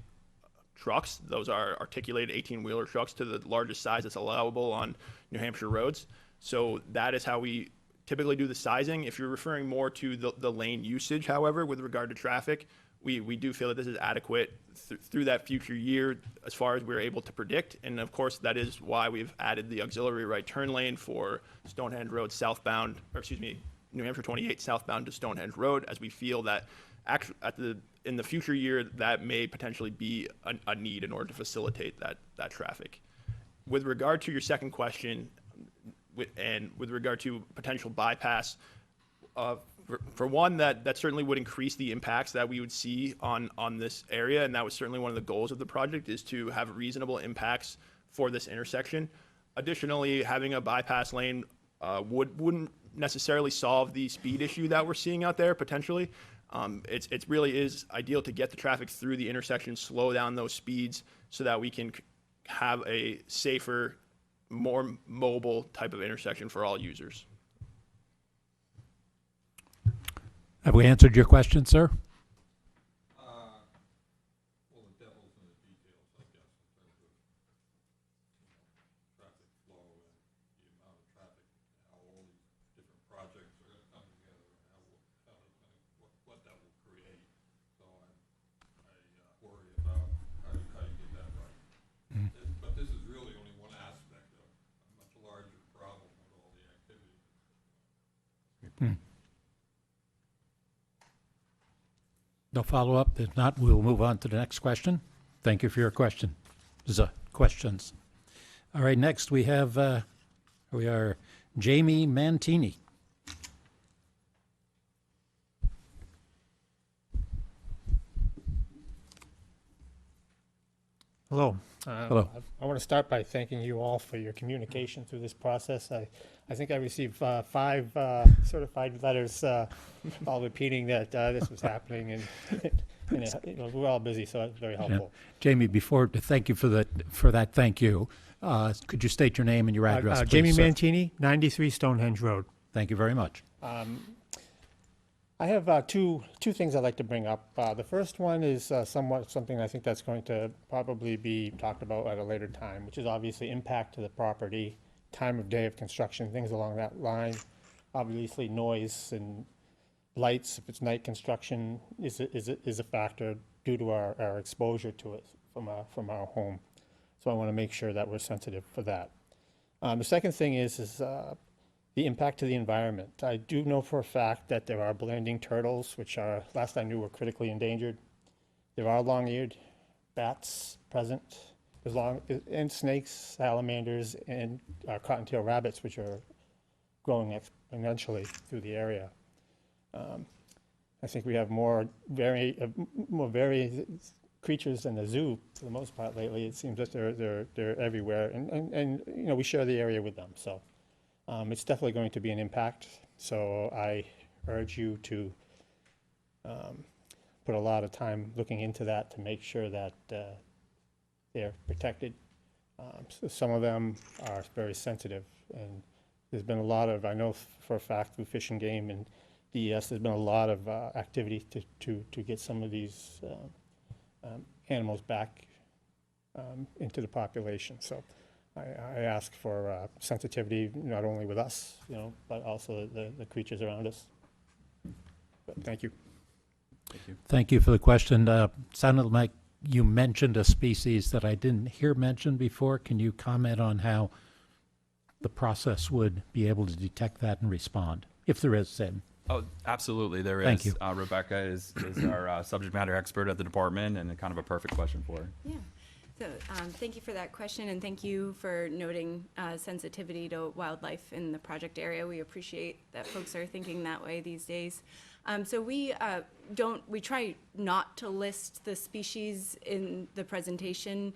trucks. Those are articulated 18-wheeler trucks to the largest size that's allowable on New Hampshire roads. So that is how we typically do the sizing. If you're referring more to the lane usage, however, with regard to traffic, we do feel that this is adequate through that future year as far as we're able to predict. And of course, that is why we've added the auxiliary right turn lane for Stonehenge Road southbound, or excuse me, New Hampshire 28 southbound to Stonehenge Road, as we feel that in the future year, that may potentially be a need in order to facilitate that traffic. With regard to your second question, and with regard to potential bypass, for one, that certainly would increase the impacts that we would see on this area, and that was certainly one of the goals of the project, is to have reasonable impacts for this intersection. Additionally, having a bypass lane wouldn't necessarily solve the speed issue that we're seeing out there potentially. It really is ideal to get the traffic through the intersection, slow down those speeds so that we can have a safer, more mobile type of intersection for all users. Have we answered your question, sir? Well, the devil's in the details, I guess, in terms of, traffic flow and the amount of traffic, how all these different projects are gonna come together, and what that will create. So I worry about how you get that right. But this is really only one aspect of a much larger problem with all the activities. No follow-up? If not, we'll move on to the next question. Thank you for your questions. All right, next we are Jamie Mantini. Hello. Hello. I want to start by thanking you all for your communication through this process. I think I received 5 certified letters all repeating that this was happening, and we're all busy, so it's very helpful. Jamie, thank you for that. Thank you. Could you state your name and your address, please, Jamie sir? Mantini, 93 Stonehenge Road. Thank you very much. I have two things I'd like to bring up. The first one is something I think that's going to probably be talked about at a later time, which is obviously impact to the property, time of day of construction, things along that line. Obviously, noise and lights, if it's night construction, is a factor due to our exposure to it from our home. So I want to make sure that we're sensitive for that. The second thing is the impact to the environment. I do know for a fact that there are blanding turtles, which are, last I knew, were critically endangered. There are long-eared bats present, and snakes, salamanders, and cottontail rabbits, which are growing exponentially through the area. I think we have more varied creatures in the zoo for the most part lately. It seems that they're everywhere, and we share the area with them. So. It's definitely going to be an impact, so I urge you to put a lot of time looking into that to make sure that they're protected. So some of them are very sensitive, and there's been a lot of, I know for a fact through Fish and Game and DES, there's been a lot of activity to get some of these animals back into the population. So I ask for sensitivity, not only with us, but also the creatures around us. But thank you. Thank you for the question. Sounded like you mentioned a species that I didn't hear mentioned before. Can you comment on how the process would be able to detect that and respond, if there is then? Oh, absolutely, there is. Thank you. Rebecca is our subject matter expert at the department, and kind of a perfect question for her. Yeah. So thank you for that question, and thank you for noting sensitivity to wildlife in the project area. We appreciate that folks are thinking that way these days. So we try not to list the species in the presentation.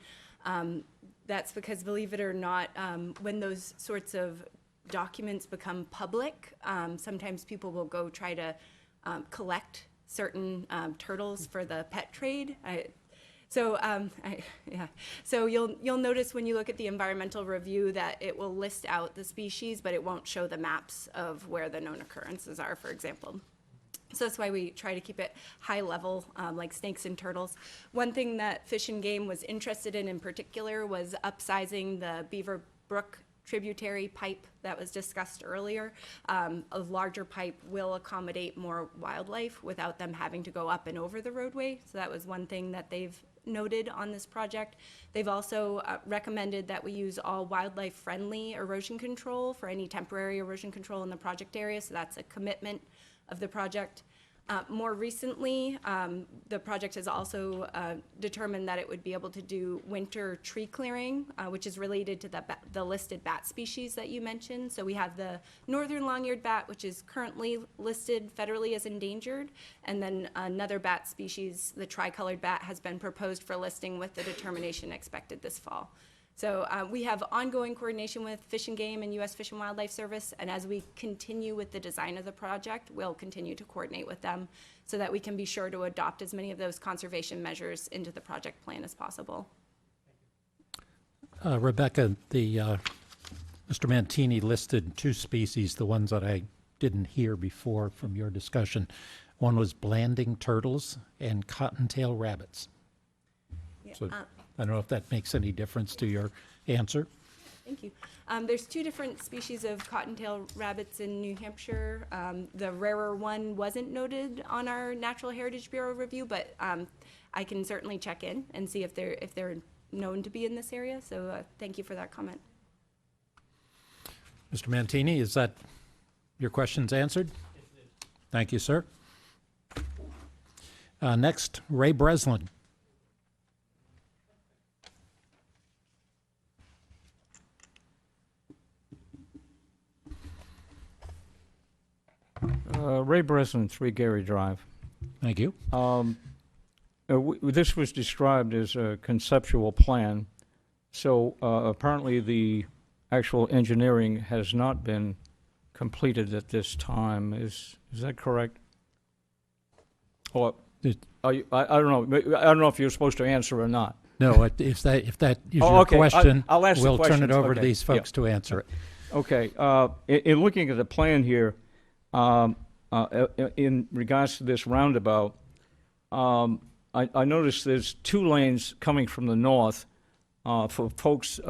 That's because, believe it or not, when those sorts of documents become public, sometimes people will go try to collect certain turtles for the pet trade. So you'll notice when you look at the environmental review that it will list out the species, but it won't show the maps of where the known occurrences are, for example. So that's why we try to keep it high level, like snakes and turtles. One thing that Fish and Game was interested in particular was upsizing the Beaver Brook tributary pipe that was discussed earlier. A larger pipe will accommodate more wildlife without them having to go up and over the roadway. So that was one thing that they've noted on this project. They've also recommended that we use all wildlife-friendly erosion control for any temporary erosion control in the project area. So that's a commitment of the project. More recently, the project has also determined that it would be able to do winter tree clearing, which is related to the listed bat species that you mentioned. So we have the northern long-eared bat, which is currently listed federally as endangered, and then another bat species, the tricolored bat, has been proposed for listing with the determination expected this fall. So we have ongoing coordination with Fish and Game and U.S. Fish and Wildlife Service, and as we continue with the design of the project, we'll continue to coordinate with them so that we can be sure to adopt as many of those conservation measures into the project plan as possible. Rebecca, Mr. Mantini listed two species, the ones that I didn't hear before from your discussion. One was blanding turtles and cottontail rabbits. Yeah, So I don't know if that makes any difference to your answer. Thank you. There's two different species of cottontail rabbits in New Hampshire. The rarer one wasn't noted on our Natural Heritage Bureau review, but I can certainly check in and see if they're known to be in this area. So thank you for that comment. Mr. Mantini, is that your questions answered? Thank you, sir. Next, Ray Breslin. Ray Breslin, 3 Gary Drive. Thank you. This was described as a conceptual plan, so apparently the actual engineering has not been completed at this time. Is that correct? Or I don't know. I don't know if you're supposed to answer or not. No, if that is your okay. question, I'll ask the we'll turn it questions. over to Okay. these folks to answer it. Okay. In looking at the plan here, in regards to this roundabout, I noticed there's 2 lanes coming from the north for folks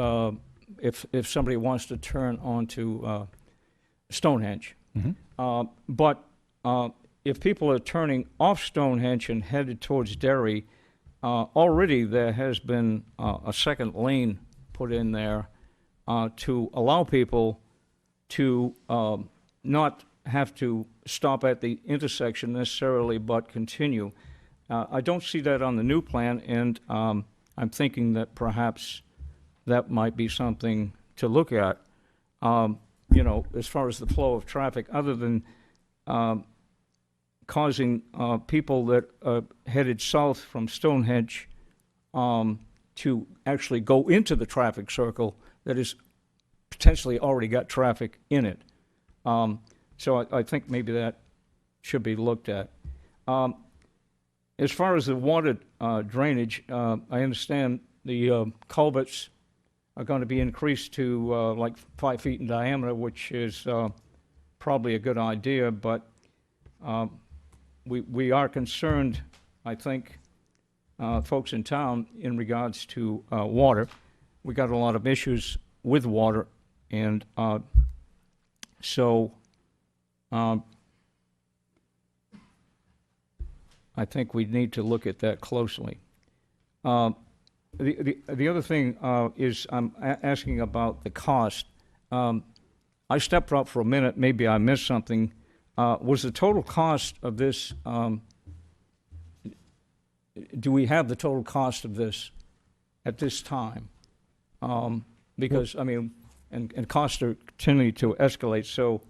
if somebody wants to turn onto Stonehenge. But if people are turning off Stonehenge and headed towards Derry, already there has been a second lane put in there to allow people to not have to stop at the intersection necessarily, but continue. I don't see that on the new plan, and I'm thinking that perhaps that might be something to look at, as far as the flow of traffic, other than causing people that are headed south from Stonehenge to actually go into the traffic circle that is potentially already got traffic in it. So I think maybe that should be looked at. As far as the water drainage, I understand the culverts are going to be increased to like 5 feet in diameter, which is probably a good idea, but we are concerned, I think, folks in town in regards to water. We got a lot of issues with water, and so I think we need to look at that closely. The other thing is I'm asking about the cost. I stepped up for a minute, maybe I missed something. Was the total cost of this, do we have the total cost of this at this time? Because, I mean, and costs are continuing to escalate, so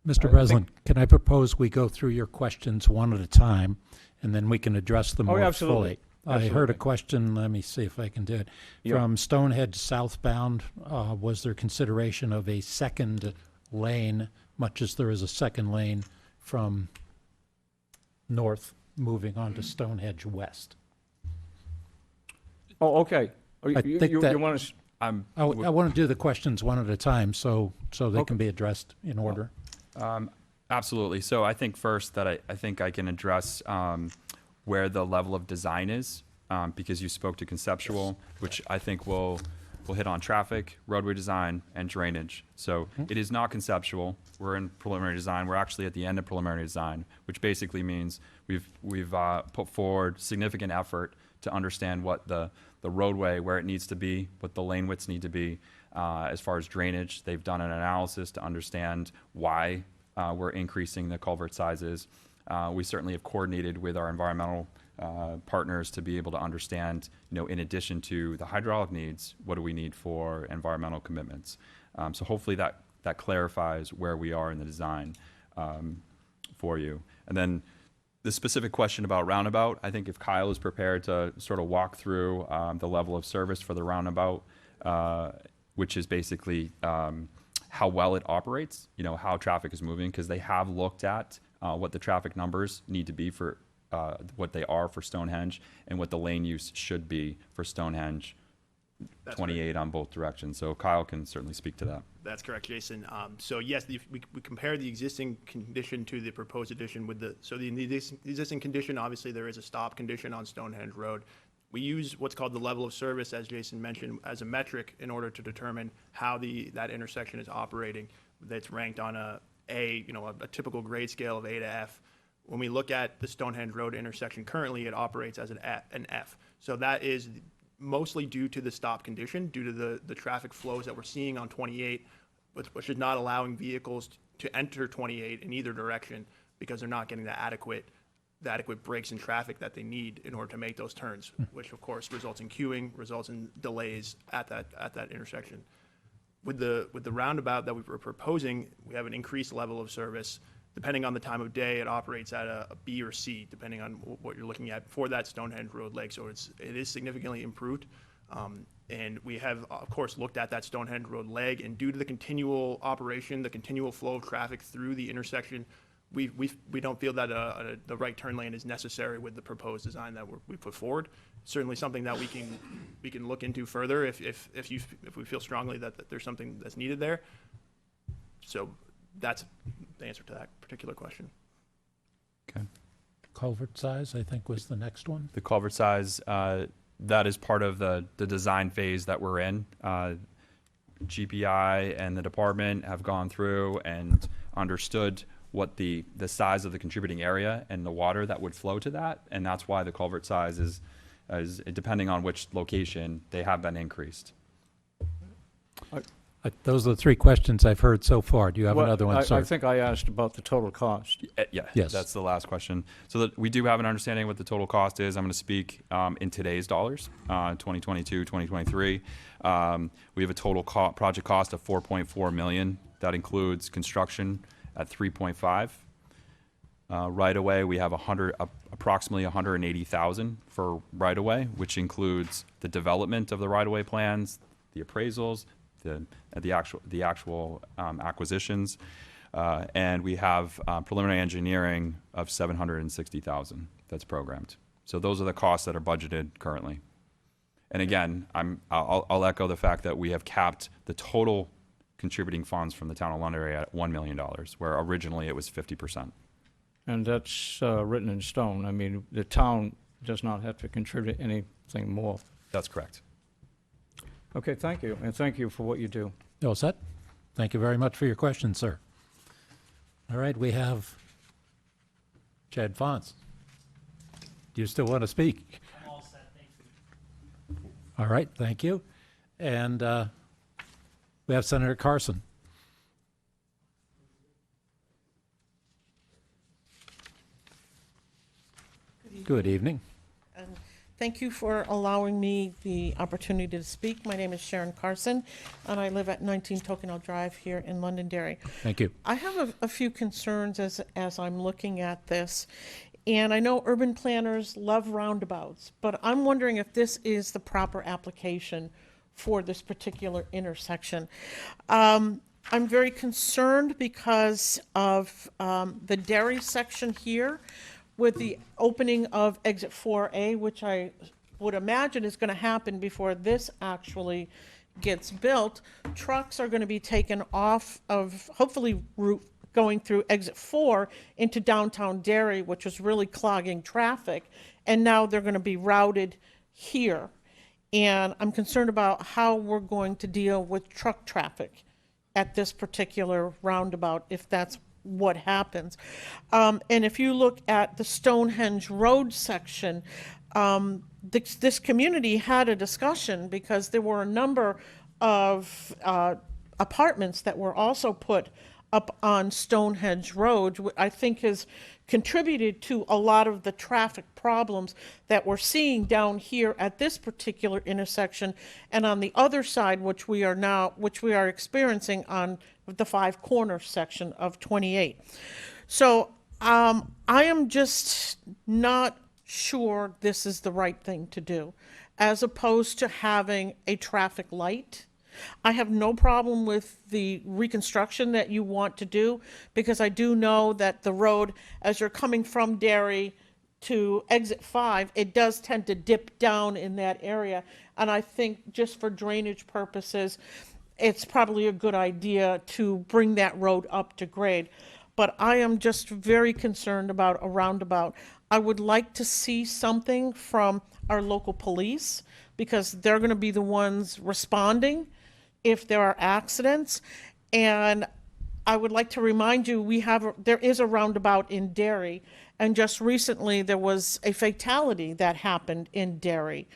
Mr. Breslin, can I propose we go through your questions one at a time, and then we can address them Oh, more absolutely. fully? I heard a Absolutely. question, let me see if I can do it. Yeah. From Stonehenge southbound, was there consideration of a second lane, much as there is a second lane from north moving on to Stonehenge west? Oh, okay. Oh, I think that- you want to, I want to do the questions one at a time, so they can be addressed in order. Absolutely. So I think first that I think I can address where the level of design is, because you spoke to conceptual, which I think will hit on traffic, roadway design, and drainage. So it is not conceptual. We're in preliminary design. We're actually at the end of preliminary design, which basically means we've put forward significant effort to understand what the roadway, where it needs to be, what the lane widths need to be. As far as drainage, they've done an analysis to understand why we're increasing the culvert sizes. We certainly have coordinated with our environmental partners to be able to understand, in addition to the hydraulic needs, what do we need for environmental commitments? So hopefully that clarifies where we are in the design for you. And then the specific question about roundabout, I think if Kyle is prepared to sort of walk through the level of service for the roundabout, which is basically how well it operates, how traffic is moving, because they have looked at what the traffic numbers need to be for what they are for Stonehenge and what the lane use should be for Stonehenge, That's 28 on both directions. So Kyle can certainly speak to that. That's correct, Jason. So yes, we compared the existing condition to the proposed addition with the existing condition, obviously there is a stop condition on Stonehenge Road. We use what's called the level of service, as Jason mentioned, as a metric in order to determine how that intersection is operating. That's ranked on a typical grade scale of A to F. When we look at the Stonehenge Road intersection currently, it operates as an F. So that is mostly due to the stop condition, due to the traffic flows that we're seeing on 28, which is not allowing vehicles to enter 28 in either direction because they're not getting the adequate breaks in traffic that they need in order to make those turns, which of course results in queuing, results in delays at that intersection. With the roundabout that we were proposing, we have an increased level of service. Depending on the time of day, it operates at a B or C, depending on what you're looking at for that Stonehenge Road leg. So it is significantly improved. And we have, of course, looked at that Stonehenge Road leg, and due to the continual operation, the continual flow of traffic through the intersection, we don't feel that the right turn lane is necessary with the proposed design that we put forward. Certainly something that we can look into further if we feel strongly that there's something that's needed there. So that's the answer to that particular question. Okay. Culvert size, I think, was the next one. The culvert size, that is part of the design phase that we're in. GPI and the department have gone through and understood what the size of the contributing area and the water that would flow to that, and that's why the culvert size is depending on which location, they have been increased. Those are the three questions I've heard so far. Do you have well, another one, I sir? think I asked about the total cost. Yeah, Yes. that's the last question. So that we do have an understanding of what the total cost is. I'm going to speak in today's dollars, 2022, 2023. We have a total project cost of $4.4 million. That includes construction at 3.5. Right away, we have approximately 180,000 for right away, which includes the development of the right away plans, the appraisals, the actual acquisitions, and we have preliminary engineering of 760,000 that's programmed. So those are the costs that are budgeted currently. And again, I'll echo the fact that we have capped the total contributing funds from the town of Londonderry at $1 million, where originally it was 50%. and that's written in stone. I mean, the town does not have to contribute anything more. That's correct. Okay, thank you, and thank you for what you do. You all set? Thank you very much for your question, sir. All right, we have Chad Fonz. Do you still want to speak? I'm all set, thank you. All right, thank you. And we have Senator Carson. Good evening. Thank you for allowing me the opportunity to speak. My name is Sharon Carson, and I live at 19 Tokenau Drive here in Londonderry. Thank you. I have a few concerns as I'm looking at this, and I know urban planners love roundabouts, but I'm wondering if this is the proper application for this particular intersection. I'm very concerned because of the Derry section here, with the opening of exit 4A, which I would imagine is going to happen before this actually gets built. Trucks are going to be taken off of, hopefully, route going through exit 4 into downtown Derry, which was really clogging traffic, and now they're going to be routed here. And I'm concerned about how we're going to deal with truck traffic at this particular roundabout, if that's what happens. And if you look at the Stonehenge Road section, this community had a discussion because there were a number of apartments that were also put up on Stonehenge Road, which I think has contributed to a lot of the traffic problems that we're seeing down here at this particular intersection, and on the other side, which we are experiencing on the Five Corners section of 28. So I am just not sure this is the right thing to do, as opposed to having a traffic light. I have no problem with the reconstruction that you want to do, because I do know that the road, as you're coming from Derry to exit 5, it does tend to dip down in that area. And I think just for drainage purposes, it's probably a good idea to bring that road up to grade. But I am just very concerned about a roundabout. I would like to see something from our local police, because they're going to be the ones responding if there are accidents. And I would like to remind you, there is a roundabout in Derry, and just recently there was a fatality that happened in Derry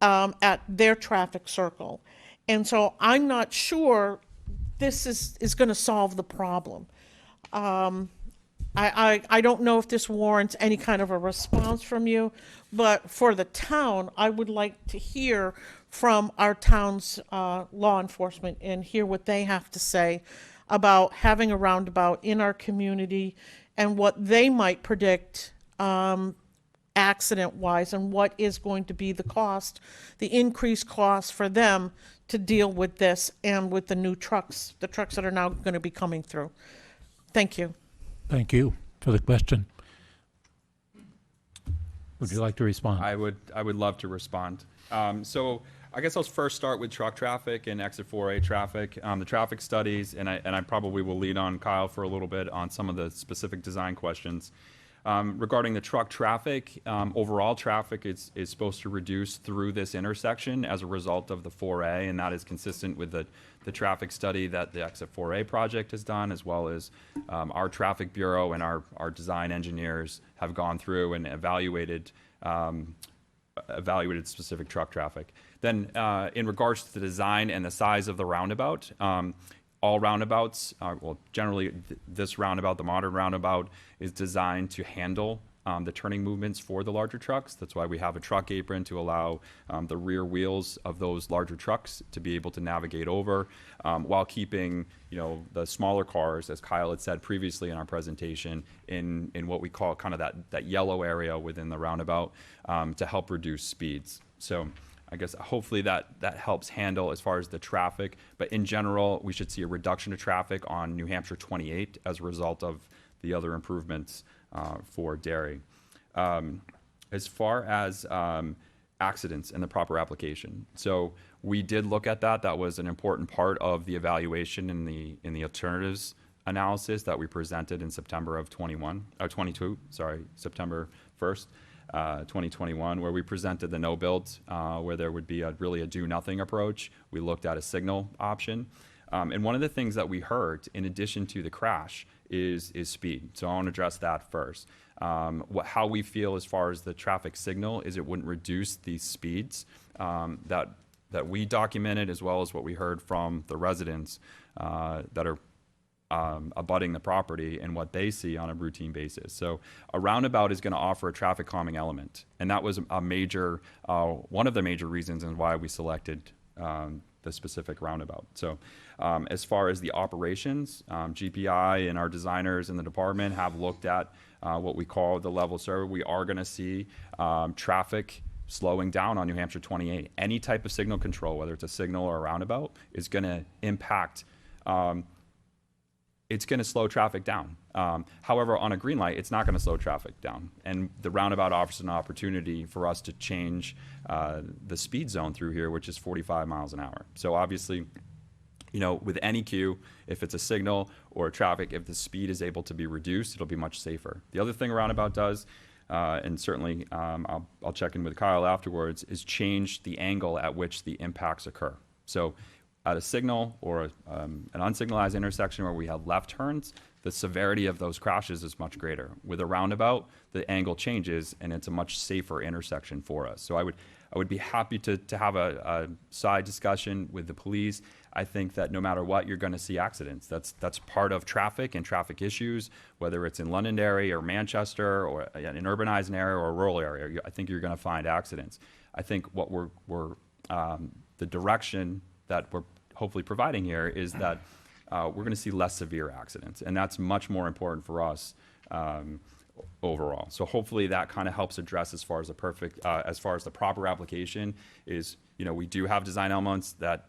at their traffic circle. And so I'm not sure this is going to solve the problem. I don't know if this warrants any kind of a response from you, but for the town, I would like to hear from our town's law enforcement and hear what they have to say about having a roundabout in our community and what they might predict accident-wise, and what is going to be the cost, the increased cost for them to deal with this and with the new trucks, the trucks that are now going to be coming through. Thank you. Thank you for the question. Would you like to respond? I would love to respond. So I guess I'll first start with truck traffic and exit 4A traffic. The traffic studies, and I probably will lead on Kyle for a little bit on some of the specific design questions. Regarding the truck traffic, overall traffic is supposed to reduce through this intersection as a result of the 4A, and that is consistent with the traffic study that the Exit 4A project has done, as well as our traffic bureau and our design engineers have gone through and evaluated specific truck traffic. Then in regards to the design and the size of the roundabout, all roundabouts, generally this roundabout, the modern roundabout, is designed to handle the turning movements for the larger trucks. That's why we have a truck apron to allow the rear wheels of those larger trucks to be able to navigate over, while keeping the smaller cars, as Kyle had said previously in our presentation, in what we call kind of that yellow area within the roundabout, to help reduce speeds. So I guess hopefully that helps handle as far as the traffic. But in general, we should see a reduction of traffic on New Hampshire 28 as a result of the other improvements for Derry. As far as accidents and the proper application, so we did look at that. That was an important part of the evaluation in the alternatives analysis that we presented in September of 22, September 1st, 2021, where we presented the no-build, where there would be really a do-nothing approach. We looked at a signal option. And one of the things that we heard, in addition to the crash, is speed. So I want to address that first. How we feel as far as the traffic signal is it wouldn't reduce the speeds that we documented, as well as what we heard from the residents that are abutting the property and what they see on a routine basis. So a roundabout is going to offer a traffic calming element, and that was a major, one of the major reasons and why we selected the specific roundabout. So as far as the operations, GPI and our designers in the department have looked at what we call the level server. We are going to see traffic slowing down on New Hampshire 28. Any type of signal control, whether it's a signal or a roundabout, is going to impact, it's going to slow traffic down. However, on a green light, it's not going to slow traffic down. And the roundabout offers an opportunity for us to change the speed zone through here, which is 45 miles an hour. So obviously, you know, with any queue, if it's a signal or traffic, if the speed is able to be reduced, it'll be much safer. The other thing a roundabout does, and certainly I'll check in with Kyle afterwards, is change the angle at which the impacts occur. So at a signal or an unsignalized intersection where we have left turns, the severity of those crashes is much greater. With a roundabout, the angle changes and it's a much safer intersection for us. So I would be happy to have a side discussion with the police. I think that no matter what, you're going to see accidents. That's part of traffic and traffic issues, whether it's in Londonderry or Manchester or an urbanized area or a rural area. I think you're going to find accidents. I think what the direction that we're hopefully providing here is that we're going to see less severe accidents, and that's much more important for us overall. So hopefully that kind of helps address as far as the proper application is. You know, we do have design elements that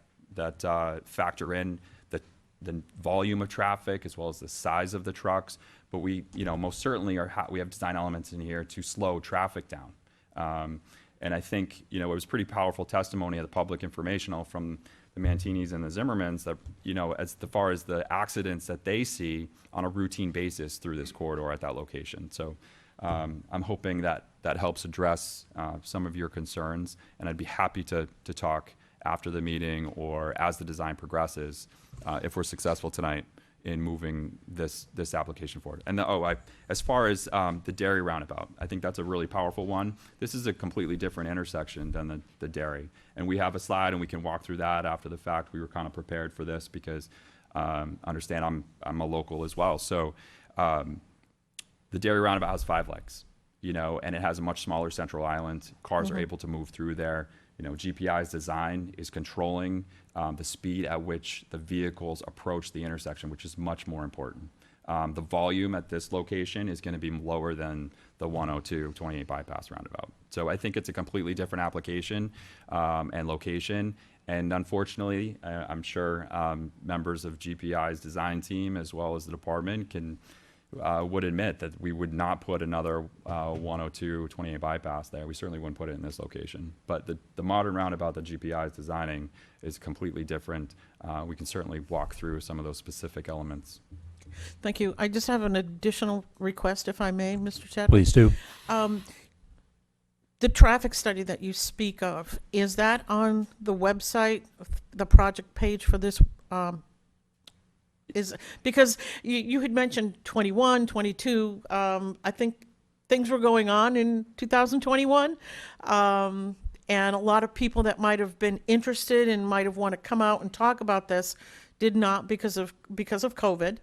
factor in the volume of traffic as well as the size of the trucks, but we, you know, most certainly we have design elements in here to slow traffic down. And I think, you know, it was pretty powerful testimony of the public informational from the Mantinis and the Zimmermans that, you know, as far as the accidents that they see on a routine basis through this corridor at that location. So I'm hoping that helps address some of your concerns, and I'd be happy to talk after the meeting or as the design progresses if we're successful tonight in moving this application forward. And as far as the Dairy roundabout, I think that's a really powerful one. This is a completely different intersection than the Dairy, and we have a slide and we can walk through that after the fact. We were kind of prepared for this because understand I'm a local as well. So the Dairy roundabout has 5 legs, you know, and it has a much smaller central island. Cars are able to move through there. You know, GPI's design is controlling the speed at which the vehicles approach the intersection, which is much more important. The volume at this location is going to be lower than the 102 28 bypass roundabout. So I think it's a completely different application and location. And unfortunately, I'm sure members of GPI's design team as well as the department would admit that we would not put another 102 28 bypass there. We certainly wouldn't put it in this location. But the modern roundabout that GPI is designing is completely different. We can certainly walk through some of those specific elements. Thank you. I just have an additional request, if I may, Mr. Chadwick. Please do. The traffic study that you speak of, is that on the website, the project page for this? Because you had mentioned 21, 22. I think things were going on in 2021. And a lot of people that might have been interested and might have wanted to come out and talk about this did not because of COVID.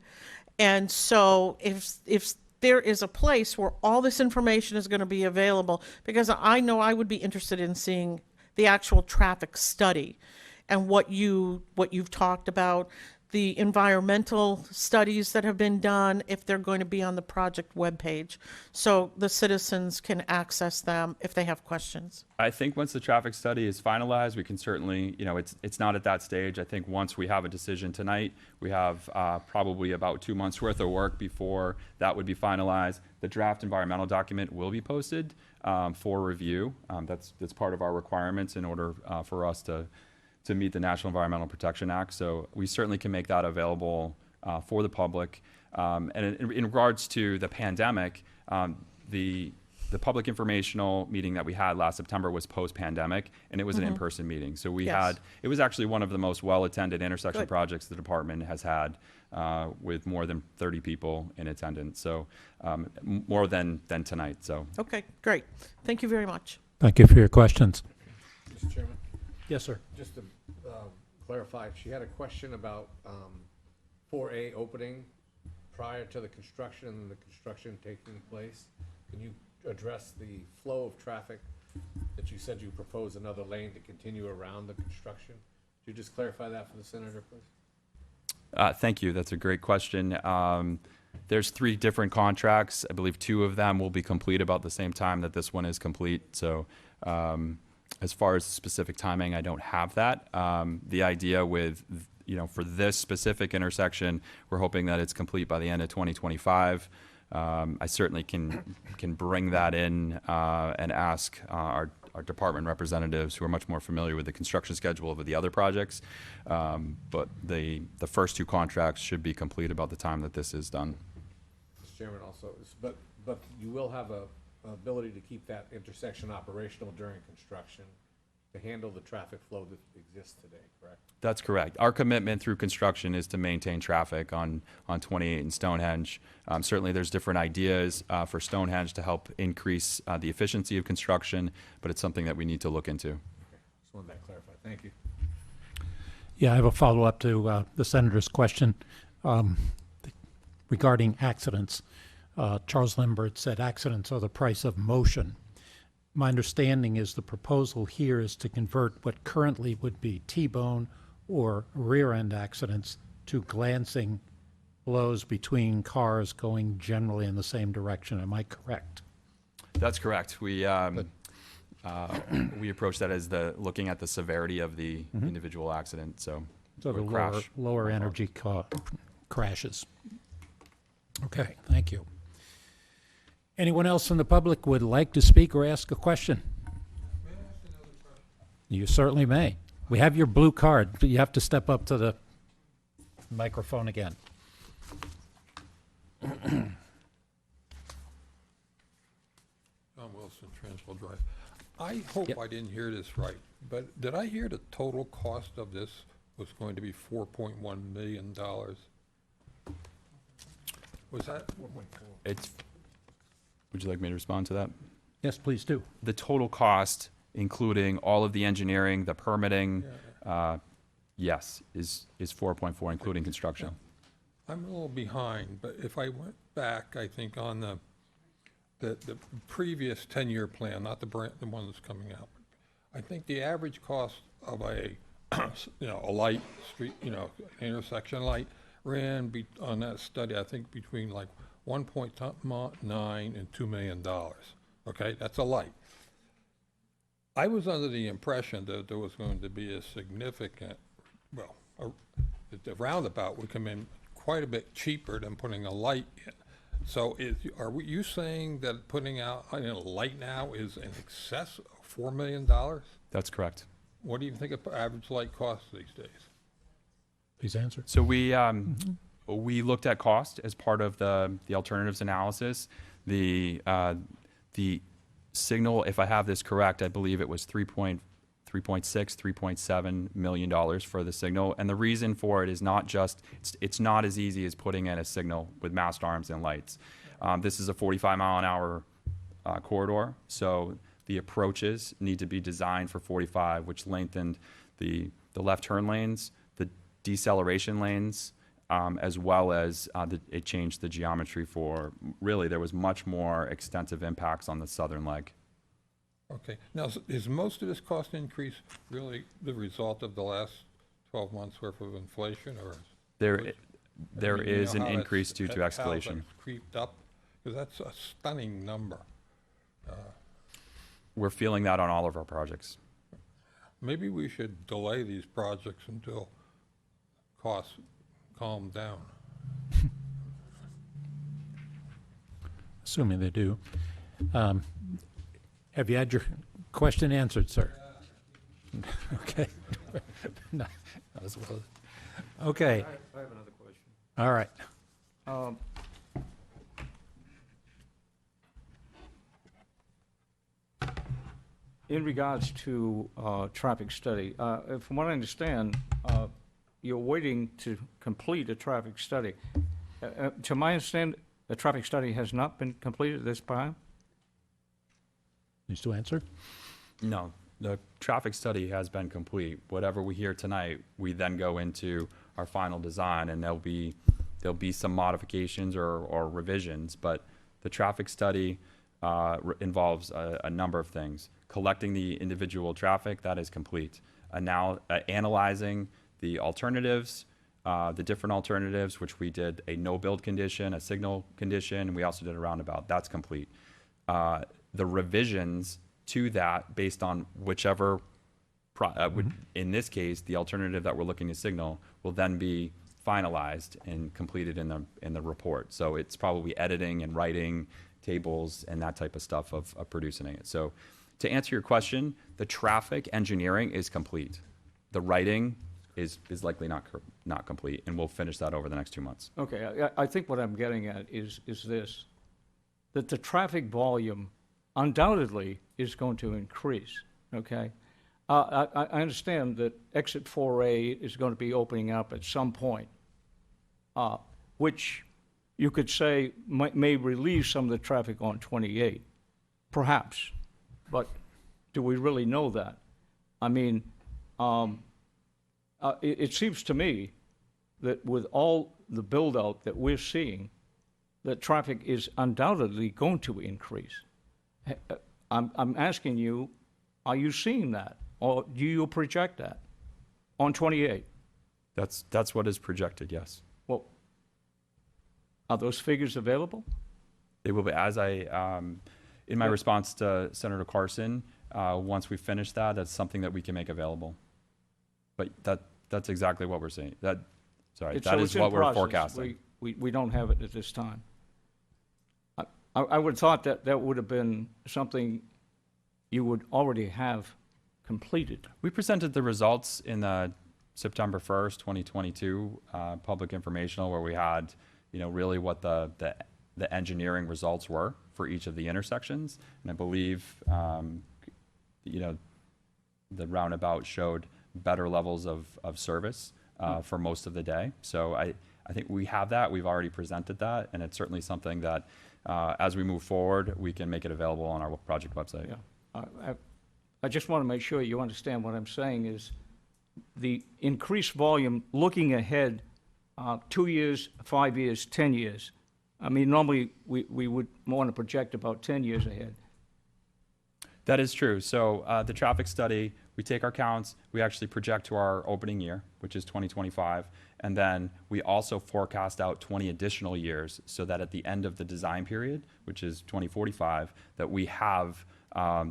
And so if there is a place where all this information is going to be available, because I know I would be interested in seeing the actual traffic study and what you've talked about, the environmental studies that have been done, if they're going to be on the project webpage, so the citizens can access them if they have questions. I think once the traffic study is finalized, we can certainly, you know, it's not at that stage. I think once we have a decision tonight, we have probably about 2 months worth of work before that would be finalized. The draft environmental document will be posted for review. That's part of our requirements in order for us to meet the National Environmental Protection Act. So we certainly can make that available for the public. And in regards to the pandemic, the public informational meeting that we had last September was post-pandemic, and it was an in-person meeting. So we Yes. it was actually one of the most well-attended intersection Good. projects the department has had, with more than 30 people in attendance. So more than tonight. So Okay, great. Thank you very much. Thank you for your questions. Mr. Chairman, Yes, sir. just to clarify, she had a question about 4A opening prior to the construction and the construction taking place. Can you address the flow of traffic that you said you propose another lane to continue around the construction? Could you just clarify that for the senator, please? thank you. That's a great question. There's 3 different contracts. I believe 2 of them will be complete about the same time that this one is complete. So as far as specific timing, I don't have that. The idea with, for this specific intersection, we're hoping that it's complete by the end of 2025. I certainly can bring that in and ask our department representatives who are much more familiar with the construction schedule of the other projects. But the first 2 contracts should be complete about the time that this is done. Mr. Chairman, also, but you will have an ability to keep that intersection operational during construction to handle the traffic flow that exists today, correct? That's correct. Our commitment through construction is to maintain traffic on 28 and Stonehenge. Certainly, there's different ideas for Stonehenge to help increase the efficiency of construction, but it's something that we need to look into. Okay, just wanted that clarified. Thank you. Yeah, I have a follow-up to the senator's question regarding accidents. Charles Lambert said accidents are the price of motion. My understanding is the proposal here is to convert what currently would be T-bone or rear-end accidents to glancing blows between cars going generally in the same direction. Am I correct? That's correct. We approach that as looking at the severity of the individual accident. So So the or crash. lower energy crashes. Okay, thank you. Anyone else in the public would like to speak or ask a question? You certainly may. We have your blue card, but you have to step up to the microphone again. John Wilson, Transworld Drive. I hope Yep. I didn't hear this right, but did I hear the total cost of this was going to be $4.1 million? Was that? Would you like me to respond to that? Yes, please do. The total cost, including all of the engineering, the permitting, yes, is 4.4, including construction. I'm a little behind, but if I went back, I think on the previous 10-year plan, not the one that's coming out, I think the average cost of a light street, intersection light ran on that study, I think between like 1.9 and $2 million. Okay, that's a light. I was under the impression that there was going to be a significant, that the roundabout would come in quite a bit cheaper than putting a light in. So are you saying that putting out a light now is in excess of $4 million? That's correct. What do you think an average light costs these days? Please answer. So we looked at cost as part of the alternatives analysis. The signal, if I have this correct, I believe it was $3.7 million for the signal. And the reason for it is not just, it's not as easy as putting in a signal with mast arms and lights. This is a 45-mile-an-hour corridor, so the approaches need to be designed for 45, which lengthened the left turn lanes, the deceleration lanes, as well as it changed the geometry for, really, there was much more extensive impacts on the southern leg. Okay. Now, is most of this cost increase really the result of the last 12 months worth of inflation, or? There is an increase due to How escalation. that's creeped up? Because that's a stunning number. We're feeling that on all of our projects. Maybe we should delay these projects until costs calm down. Assuming they do. Have you had your question answered, sir? Okay. Not as well. Okay. I have another question. All right. In regards to traffic study, from what I understand, you're waiting to complete a traffic study. To my understanding, the traffic study has not been completed at this time? Needs to answer? No, the traffic study has been complete. Whatever we hear tonight, we then go into our final design, and there'll be some modifications or revisions, but the traffic study involves a number of things. Collecting the individual traffic, that is complete. Now, analyzing the alternatives, the different alternatives, which we did a no-build condition, a signal condition, and we also did a roundabout. That's complete. The revisions to that, based on whichever, in this case, the alternative that we're looking to signal, will then be finalized and completed in the report. So it's probably editing and writing tables and that type of stuff of producing it. So to answer your question, the traffic engineering is complete. The writing is likely not complete, and we'll finish that over the next 2 months. Okay, I think what I'm getting at is this, that the traffic volume undoubtedly is going to increase, okay? I understand that exit 4A is going to be opening up at some point, which you could say may relieve some of the traffic on 28, perhaps, but do we really know that? I mean, it seems to me that with all the build-out that we're seeing, that traffic is undoubtedly going to increase. I'm asking you, are you seeing that? Or do you project that on 28? That's what is projected, yes. Well, are those figures available? It will be, as in my response to Senator Carson, once we finish that, that's something that we can make available. But that's exactly what we're seeing. That is what we're forecasting. We don't have it at this time. I would have thought that would have been something you would already have completed. We presented the results in the September 1st, 2022 public informational, where we had, really what the engineering results were for each of the intersections. And I believe, the roundabout showed better levels of service for most of the day. So I think we have that. We've already presented that, and it's certainly something that, as we move forward, we can make it available on our project website. Yeah. I just want to make sure you understand what I'm saying is the increased volume looking ahead 2 years, 5 years, 10 years. I mean, normally we would want to project about 10 years ahead. That is true. So the traffic study, we take our counts, we actually project to our opening year, which is 2025, and then we also forecast out 20 additional years so that at the end of the design period, which is 2045, that we have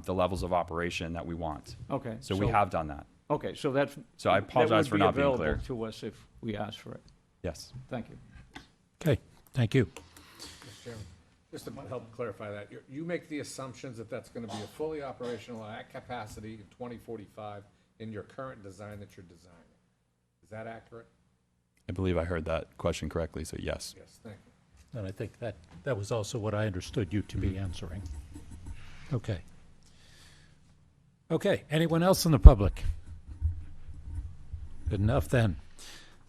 the levels of operation that we want. Okay. So we have done that. Okay, so that's. So I apologize for not being clear. That would be available to us if we asked for it. Yes. Thank you. Okay, thank you. Mr. Chairman, just to help clarify that, you make the assumptions that that's gonna be a fully operational at capacity in 2045 in your current design that you're designing. Is that accurate? I believe I heard that question correctly, so yes. Yes, thank you. And I think that was also what I understood you to be answering. Okay. Okay, anyone else in the public? Good enough then.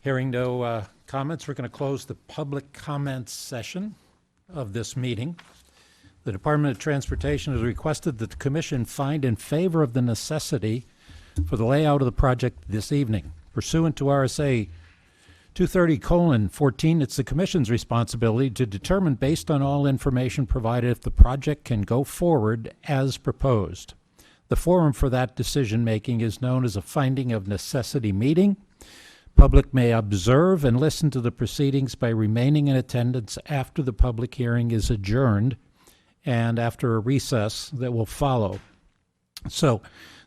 Hearing no comments, we're going to close the public comments session of this meeting. The Department of Transportation has requested that the Commission find in favor of the necessity for the layout of the project this evening. Pursuant to RSA 230:14, it's the Commission's responsibility to determine, based on all information provided, if the project can go forward as proposed. The forum for that decision-making is known as a finding of necessity meeting. Public may observe and listen to the proceedings by remaining in attendance after the public hearing is adjourned and after a recess that will follow. So,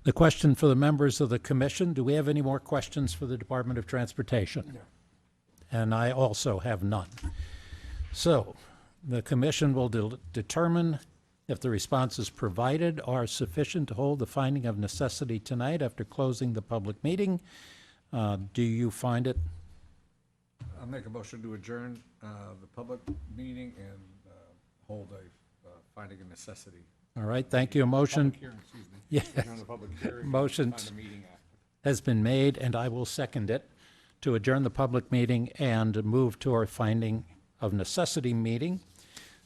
the question for the members of the Commission, do we have any more questions for the Department of Transportation? No. And I also have none. So, the Commission will determine if the responses provided are sufficient to hold the finding of necessity tonight after closing the public meeting. Do you find it? I'll make a motion to adjourn the public meeting and hold a finding of necessity. All right, thank you. A motion Public hearing, excuse me. Yeah. Adjourn the public hearing. Motion Find a meeting after. has been made, and I will second it, to adjourn the public meeting and move to our finding of necessity meeting.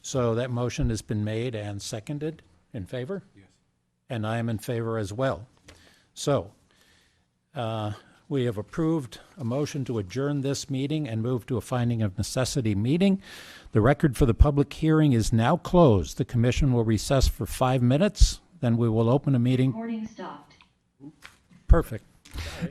So that motion has been made and seconded. In favor? Yes. And I am in favor as well. So, we have approved a motion to adjourn this meeting and move to a finding of necessity meeting. The record for the public hearing is now closed. The commission will recess for 5 minutes, then we will open a meeting. Recording stopped. Perfect.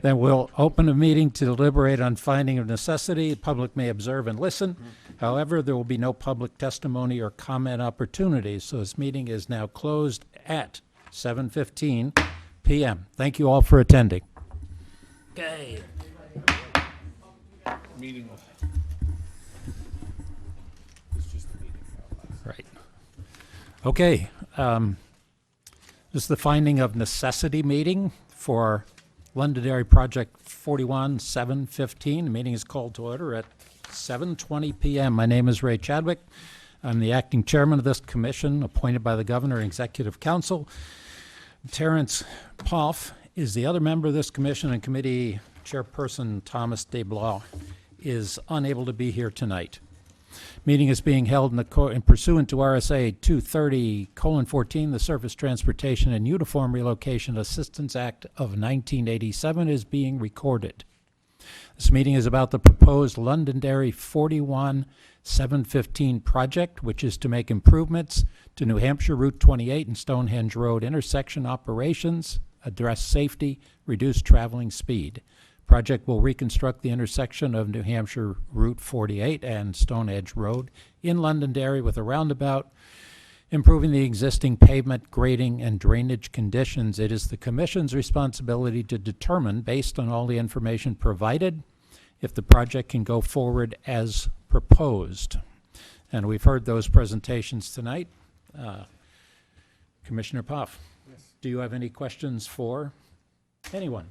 Then we'll open a meeting to deliberate on finding of necessity. The public may observe and listen. However, there will be no public testimony or comment opportunities. So this meeting is now closed at 7:15 p.m. Thank you all for attending. Okay. Meeting. Right. Okay. This is the finding of necessity meeting for Londonderry Project 41-715. The meeting is called to order at 7:20 p.m. My name is Ray Chadwick. I'm the acting chairman of this commission, appointed by the governor and executive council. Terrence Poff is the other member of this commission, and committee chairperson Thomas DeBlois is unable to be here tonight. Meeting is being held in pursuant to RSA 230:14, the Surface Transportation and Uniform Relocation Assistance Act of 1987 is being recorded. This meeting is about the proposed Londonderry 41-715 project, which is to make improvements to New Hampshire Route 28 and Stonehenge Road intersection operations, address safety, reduce traveling speed. Project will reconstruct the intersection of New Hampshire Route 48 and Stonehenge Road in Londonderry with a roundabout, improving the existing pavement, grading, and drainage conditions. It is the commission's responsibility to determine, based on all the information provided, if the project can go forward as proposed. And we've heard those presentations tonight. Commissioner Poff, Yes. do you have any questions for anyone?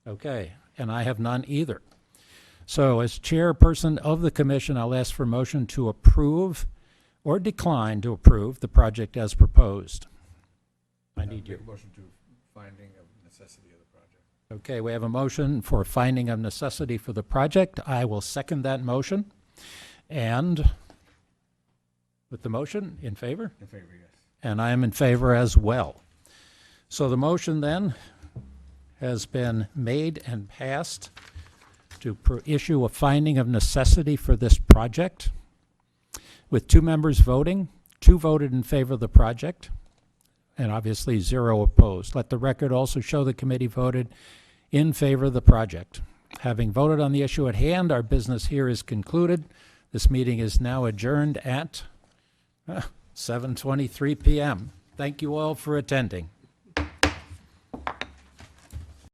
Okay, and I have none either. So as chairperson of the commission, I'll ask for a motion to approve or decline to approve the project as proposed. I need you. Make a motion to finding of necessity of the project. Okay, we have a motion for finding of necessity for the project. I will second that motion. And with the motion, in favor? In favor, yes. And I am in favor as well. So the motion then has been made and passed to issue a finding of necessity for this project, with 2 members voting. 2 voted in favor of the project, and obviously 0 opposed. Let the record also show the committee voted in favor of the project. Having voted on the issue at hand, our business here is concluded. This meeting is now adjourned at 7:23 p.m. Thank you all for attending.